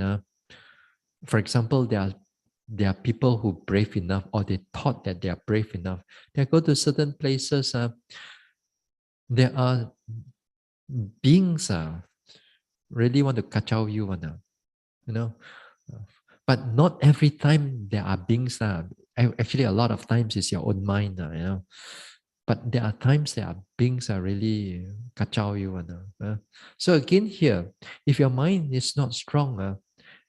S1: For example, there are people who brave enough, or they thought that they are brave enough. They go to certain places. there are beings really want to kacau you, you know. But not every time there are beings. Actually, a lot of times it's your own mind, you know. But there are times there are beings really kacau you. So again here, if your mind is not strong,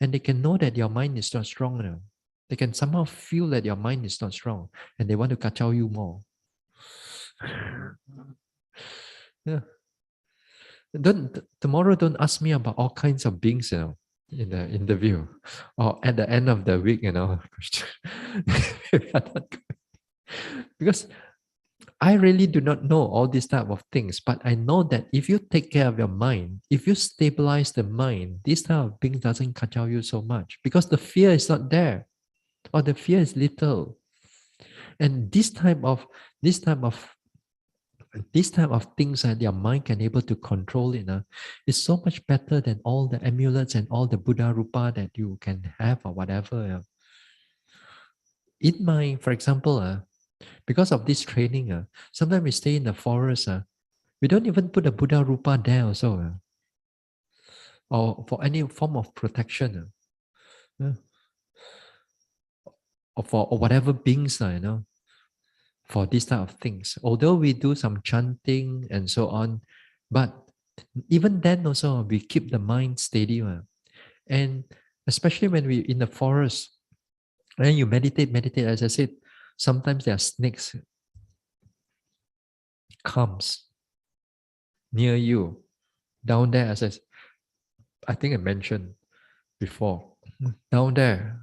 S1: and they can know that your mind is not strong, they can somehow feel that your mind is not strong and they want to kacau you more. Yeah. Tomorrow don't ask me about all kinds of beings, in the interview or at the end of the week, because I really do not know all these type of things, but I know that if you take care of your mind, if you stabilize the mind, this type of thing doesn't kacau you so much because the fear is not there or the fear is little. And this type of these type of things that your mind can able to control it is so much better than all the amulets and all the Buddha Rupa that you can have or whatever. In my, for example, because of this training, sometimes we stay in the forest, we don't even put a Buddha Rupa there also, or for any form of protection, or for or whatever beings, for these type of things. Although we do some chanting and so on, but even then also we keep the mind steady. And especially when we in the forest, when you meditate, as I said, sometimes there are snakes comes near you down there, I think I mentioned before. Down there,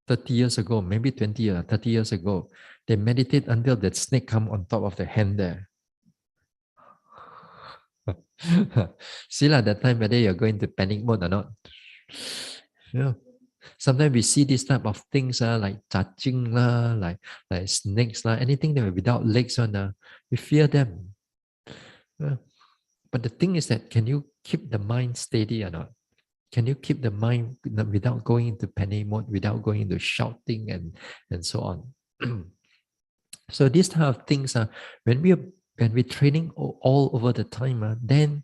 S1: 30 years ago, maybe 20 or 30 years ago, they meditate until that snake come on top of the hand there. See lah, that time whether you're going to panic mode or not. Yeah. Sometimes we see this type of things like cacing lah, like snakes lah, anything that without legs we fear them. Yeah. But the thing is that can you keep the mind steady or not? Can you keep the mind without going into panic mode, without going into shouting and so on? So these type of things when we're training all over the time, then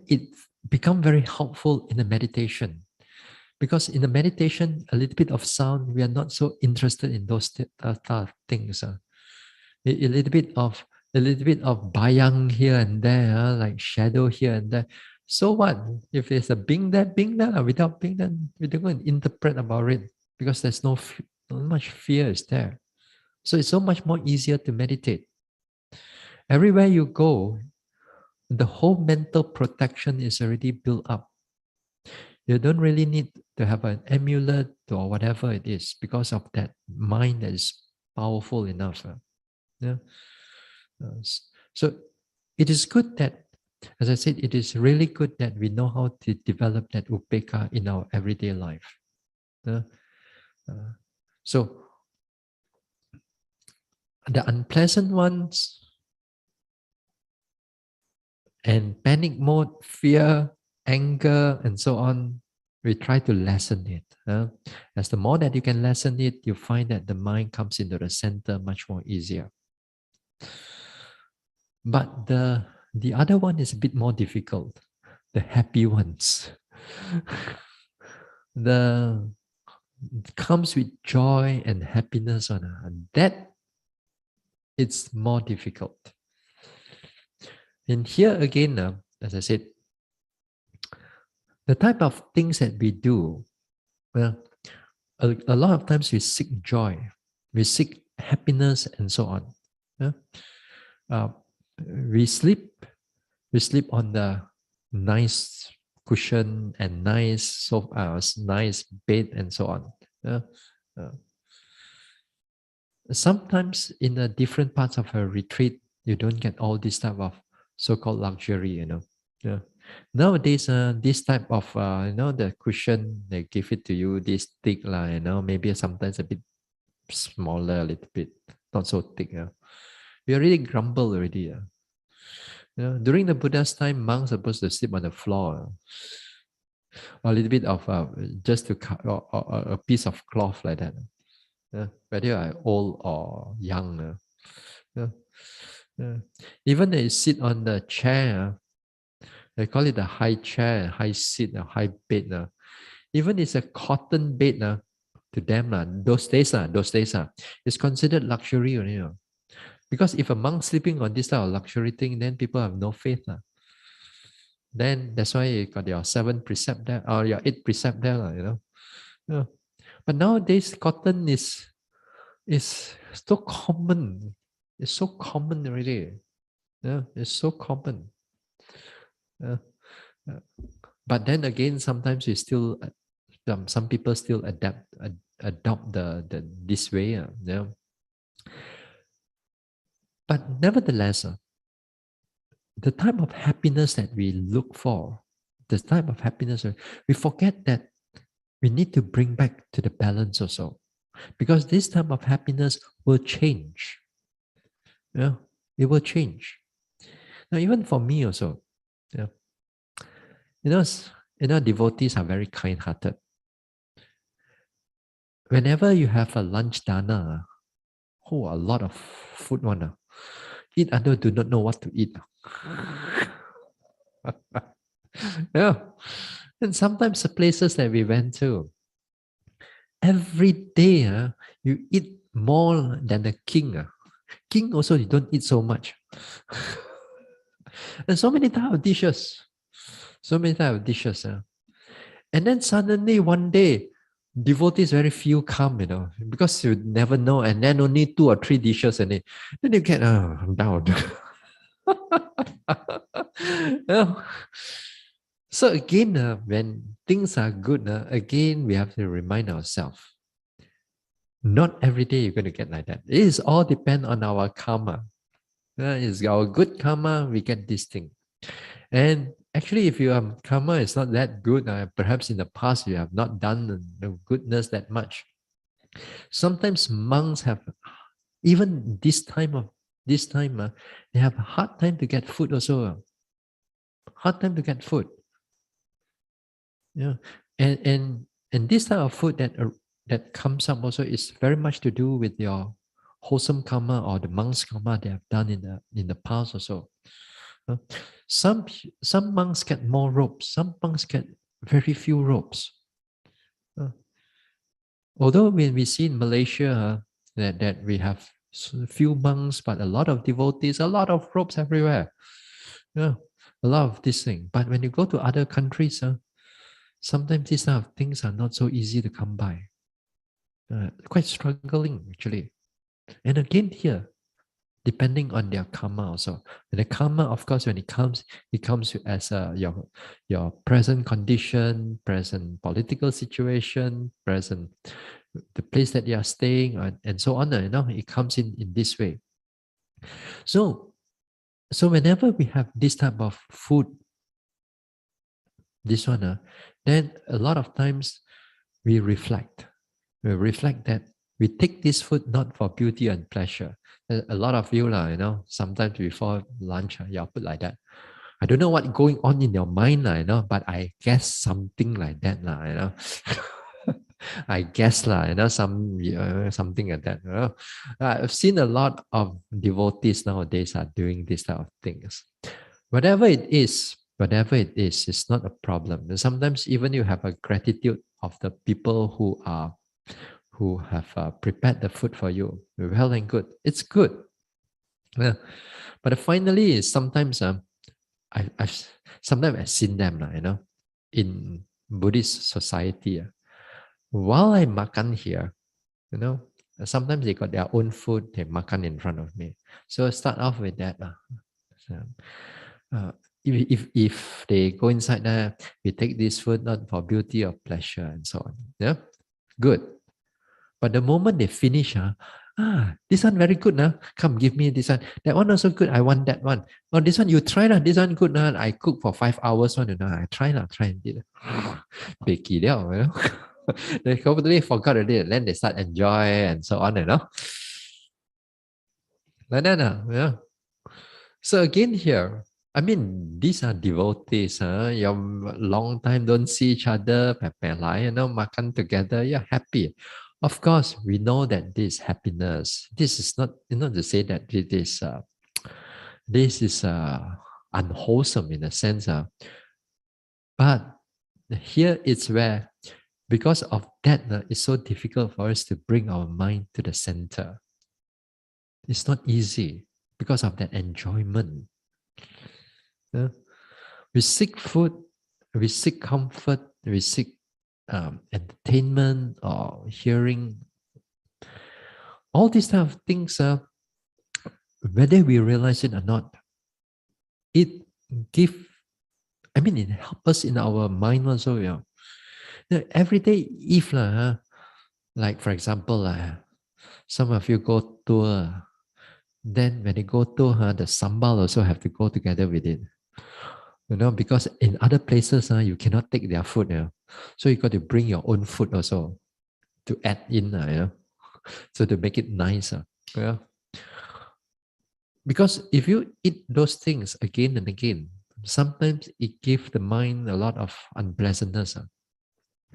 S1: it become very helpful in the meditation. Because in the meditation, a little bit of sound, we are not so interested in those things. A little bit of bayang here and there, like shadow here and there. So what? If there's a being there, without being there, we don't go and interpret about it because there's not much fear is there. So it's so much more easier to meditate. Everywhere you go, the whole mental protection is already built up. You don't really need to have an amulet or whatever it is because of that mind that is powerful enough. Yeah. So it is good that, as I said, it is really good that we know how to develop that upeka in our everyday life. So the unpleasant ones and panic mode, fear, anger, and so on, we try to lessen it. As the more that you can lessen it, you find that the mind comes into the center much more easier. But the other one is a bit more difficult. The happy ones. The comes with joy and happiness on that it's more difficult. And here again, as I said, the type of things that we do, well, a lot of times we seek joy, we seek happiness, and so on. Yeah? We sleep on the nice cushion and nice nice bed, and so on. Yeah? Sometimes in the different parts of a retreat, you don't get all this type of so-called luxury. Yeah. Nowadays, this type of the cushion they give it to you, this thick maybe sometimes a bit smaller, a little bit not so thick. We already grumble already. During the Buddha's time, monks are supposed to sleep on the floor, or a little bit of just to cut or a piece of cloth like that. Whether you are old or young. Uh, even they sit on the chair, they call it a high chair, high seat, a high bed. Even it's a cotton bed to them, those days, it's considered luxury. Because if a monk sleeping on this type of luxury thing, then people have no faith. Then that's why you got your 7 precept there, or your 8 precept there, Yeah. But nowadays, cotton is so common. It's so common already. Yeah, it's so common. Yeah. Yeah. But then again, sometimes we still some people still adopt the this way. Yeah. But nevertheless, the type of happiness that we look for, the type of happiness we forget that we need to bring back to the balance also, because this type of happiness will change. Yeah, it will change. Now, even for me also, yeah, you know, devotees are very kind-hearted. Whenever you have a lunch dana, a lot of food one. Eat until do not know what to eat. Yeah. And sometimes the places that we went to, every day you eat more than a king. King also, you don't eat so much. And so many type of dishes. So many type of dishes. And then suddenly one day, devotees very few come, because you never know. And then only 2 or 3 dishes in it. Then you get down. Yeah. So again, when things are good, again, we have to remind ourselves, not every day you're going to get like that. It is all depend on our karma. It's our good karma, we get this thing. And actually, if your karma is not that good, perhaps in the past you have not done the goodness that much. Sometimes monks have, even this time, they have a hard time to get food also. Hard time to get food. Yeah, and this type of food that comes up also is very much to do with your wholesome karma or the monks karma they have done in the past also. Uh, some monks get more robes, some monks get very few robes. Although when we see in Malaysia that we have few monks but a lot of devotees, a lot of robes everywhere. Yeah, a lot of this thing. But when you go to other countries, sometimes these kind of things are not so easy to come by. Quite struggling actually. And again here, depending on their karma also. And the karma, of course, when it comes as your present condition, present political situation, present the place that you are staying, and so on. It comes in this way. So whenever we have this type of food, this one, then a lot of times we reflect. We reflect that we take this food not for beauty and pleasure. A lot of you, sometimes before lunch, you put like that. I don't know what's going on in your mind, but I guess something like that, I guess, something like that. I've seen a lot of devotees nowadays are doing this type of things. Whatever it is, it's not a problem. And sometimes even you have a gratitude of the people who have prepared the food for you. Well and good. It's good. Yeah. But finally, sometimes I've sometimes I've seen them, in Buddhist society. While I makan here, you know, sometimes they got their own food, they makan in front of me. So I start off with that. So, if they go inside there, we take this food not for beauty or pleasure and so on. Yeah, good. But the moment they finish, this one very good. Come, give me this one. That one also good. I want that one. Oh, this one you try. This one good. I cook for 5 hours. I try. Try and did. Picky, They completely forgot it. Then they start enjoy and so on. Like that. Yeah. So again here, I mean, these are devotees. You long time don't see each other, makan together, you're happy. Of course, we know that this happiness. This is not to say that it is This is unwholesome in a sense. But here it's where, because of that, it's so difficult for us to bring our mind to the center. It's not easy because of that enjoyment. Uh, we seek food, we seek comfort, we seek entertainment or hearing. All these type of things, whether we realize it or not, it give. I mean, it helps us in our mind also. Every day, if like for example, some of you go tour, then when they go tour, the sambal also have to go together with it. Because in other places, you cannot take their food. So you got to bring your own food also to add in, so to make it nicer. Yeah. Because if you eat those things again and again, sometimes it gives the mind a lot of unpleasantness.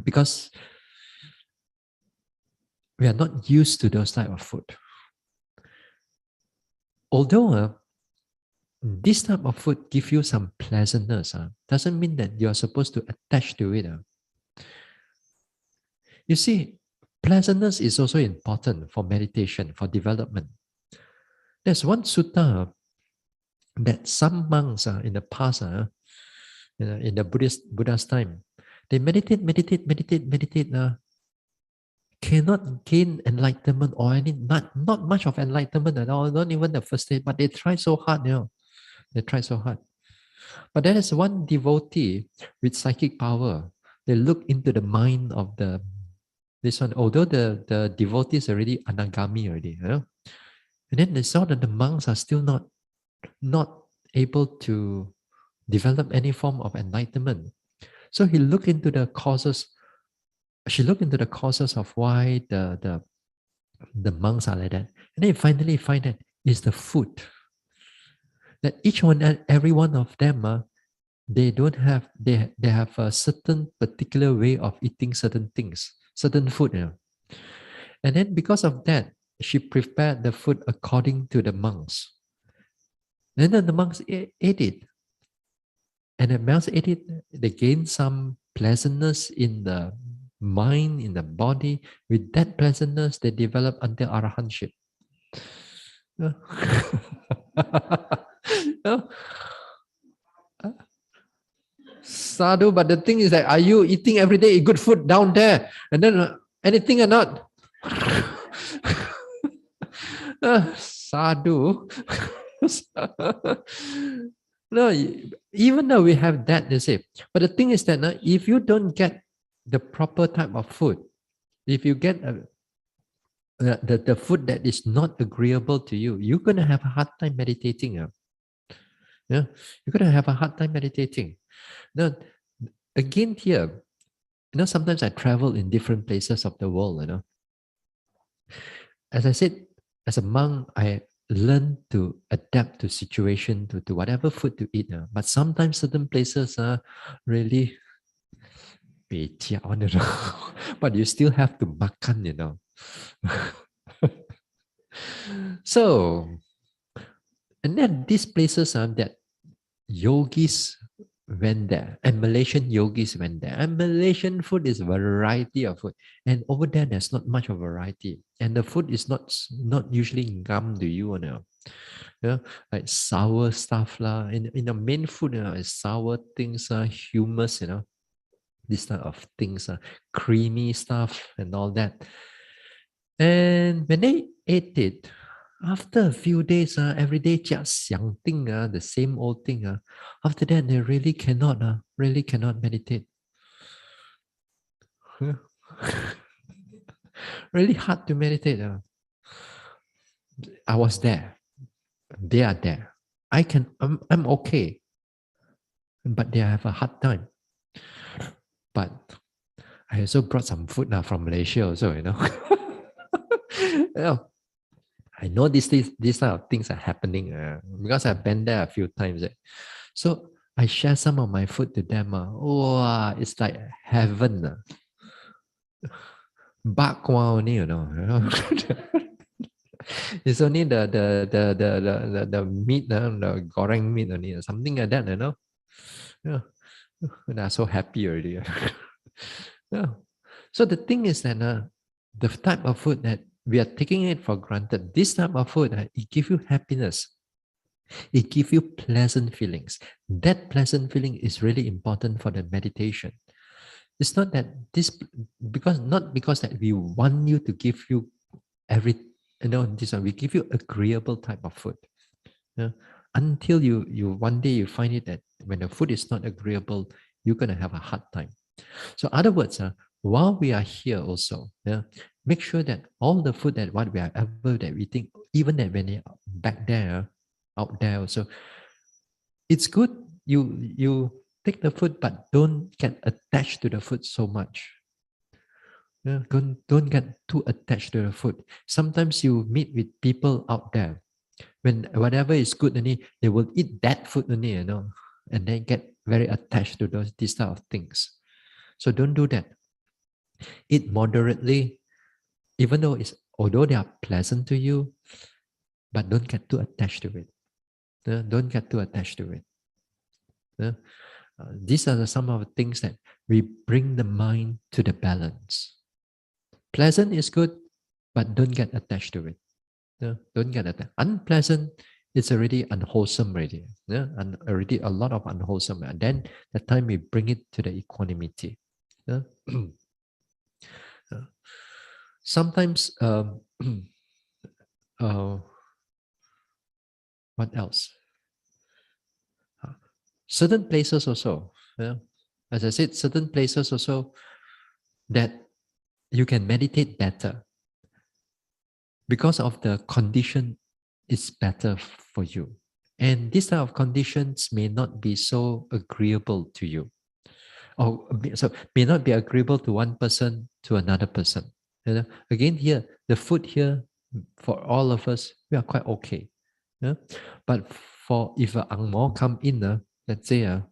S1: Because we are not used to those type of food. Although this type of food give you some pleasantness, doesn't mean that you're supposed to attach to it. You see, pleasantness is also important for meditation, for development. There's one sutta that some monks in the past, in the Buddha's time, they meditate, cannot gain enlightenment or not much of enlightenment at all, not even the first stage, but they try so hard, They try so hard. But there is one devotee with psychic power. They look into the mind of this one, although the devotee is already anagami already, and then they saw that the monks are still not able to develop any form of enlightenment. So he looked into the causes. She looked into the causes of why the monks are like that, and then finally find that it's the food. That each one and every one of them, they don't have they have a certain particular way of eating certain things, certain food. And then because of that, she prepared the food according to the monks. And then the monks ate it. And the monks ate it, they gained some pleasantness in the mind, in the body. With that pleasantness, they develop until arahantship. Yeah. Yeah. Sadhu, but the thing is that, are you eating every day good food down there? And then anything or not? Sadhu. No, even though we have that, they say. But the thing is that if you don't get the proper type of food, if you get the food that is not agreeable to you, you're going to have a hard time meditating. Yeah, you're going to have a hard time meditating. Now, again here, sometimes I travel in different places of the world. As I said, as a monk, I learn to adapt to situation, to whatever food to eat. But sometimes certain places are really but you still have to makan. So, and then these places are that yogis went there, and Malaysian yogis went there. And Malaysian food is variety of food, and over there's not much of variety, and the food is not usually ngam to you, like sour stuff lah. In the main food, is sour things, hummus, this type of things, creamy stuff and all that. And when they ate it, after a few days, every day just the same old thing. After that, they really cannot meditate. Really hard to meditate. I was there. They are there. I'm okay. But they have a hard time. But I also brought some food now from Malaysia also, I know these type of things are happening because I've been there a few times. So I share some of my food to them. Wow, it's like heaven. Bakwa only, It's only the meat, the goreng meat only, something like that, you know. Yeah. And I'm so happy already. Yeah. So the thing is that the type of food that we are taking it for granted, this type of food, it gives you happiness. It gives you pleasant feelings. That pleasant feeling is really important for the meditation. It's not that this because not because that we want you to give you every this one. We give you agreeable type of food. Yeah? Until you one day you find it that when the food is not agreeable, you're gonna have a hard time. So other words, while we are here also, yeah, make sure that all the food that what we are ever that we think, even that when they back there, out there also, it's good. You take the food, but don't get attached to the food so much. Yeah, don't get too attached to the food. Sometimes you meet with people out there when whatever is good only, they will eat that food only, and then get very attached to these type of things. So don't do that. Eat moderately, even though although they are pleasant to you, but don't get too attached to it. Don't get too attached to it. These are some of the things that we bring the mind to the balance. Pleasant is good, but don't get attached to it. Don't get attached. Unpleasant, it's already unwholesome already. And already a lot of unwholesome. And then the time we bring it to the equanimity. Yeah? Uh, Sometimes, uh, what else? Certain places also. Yeah? As I said, certain places also that you can meditate better because of the condition is better for you. And this type of conditions may not be so agreeable to you. Or so may not be agreeable to one person to another person. Again, here, the food here for all of us, we are quite okay. Yeah? But for if an Ang Mo come in, let's say a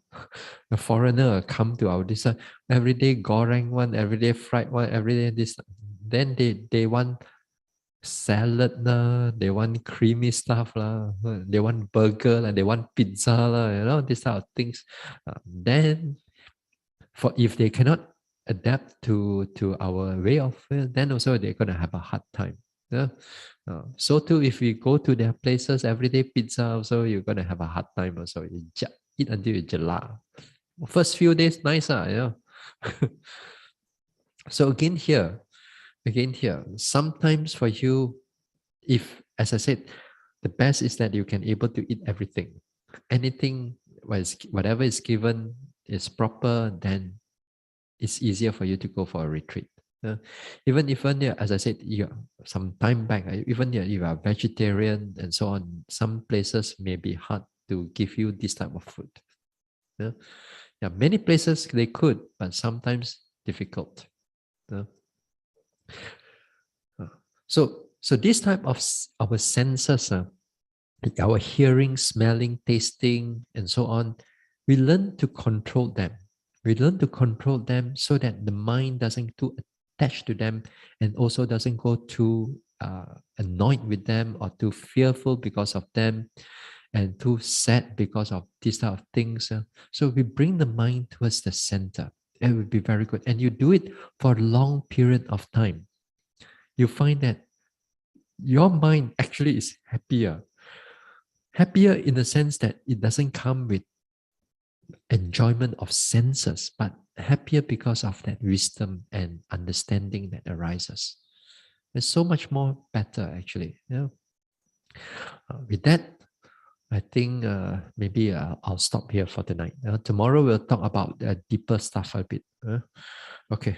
S1: foreigner come to our this everyday goreng one, everyday fried one, everyday this, then they want salad lah, they want creamy stuff lah, they want burger lah, they want pizza lah, these type of things. Then for if they cannot adapt to our way of then also they're gonna have a hard time. Yeah. So too, if we go to their places everyday pizza, also you're gonna have a hard time. Also, eat until you jela. First few days nice, So again here, sometimes for you, if as I said, the best is that you can able to eat everything, anything, whatever is given is proper, then it's easier for you to go for a retreat. Even yeah, as I said, some time back, even if you are vegetarian and so on, some places may be hard to give you this type of food. Yeah, yeah, many places they could, but sometimes difficult. Yeah. So this type of our senses, our hearing, smelling, tasting, and so on, we learn to control them. We learn to control them so that the mind doesn't too attach to them and also doesn't go too annoyed with them or too fearful because of them and too sad because of these type of things. So we bring the mind towards the center. It would be very good. And you do it for a long period of time. You find that your mind actually is happier. Happier in the sense that it doesn't come with enjoyment of senses, but happier because of that wisdom and understanding that arises. It's so much more better, actually. Yeah. With that, I think maybe I'll stop here for tonight. Tomorrow we'll talk about deeper stuff a bit. Okay.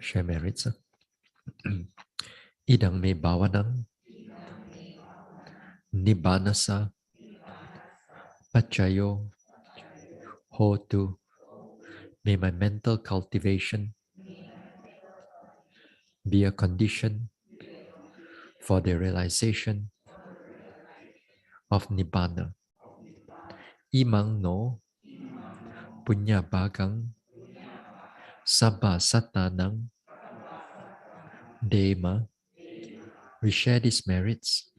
S1: Share merits. Idang me bawanang nibbanasa pachayo hotu. May my mental cultivation be a condition for the realization of Nibbana. Imang no punya bagang sabba satanang dema. We share these merits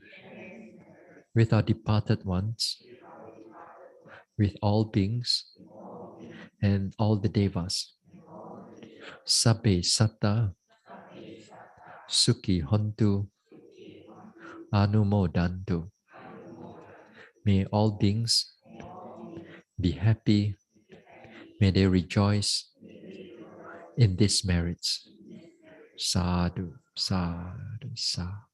S1: with our departed ones, with all beings and all the devas. Sabbe satta sukhi hontu anumodantu. May all beings be happy. May they rejoice in these merits. Sadhu, sadhu, sadhu.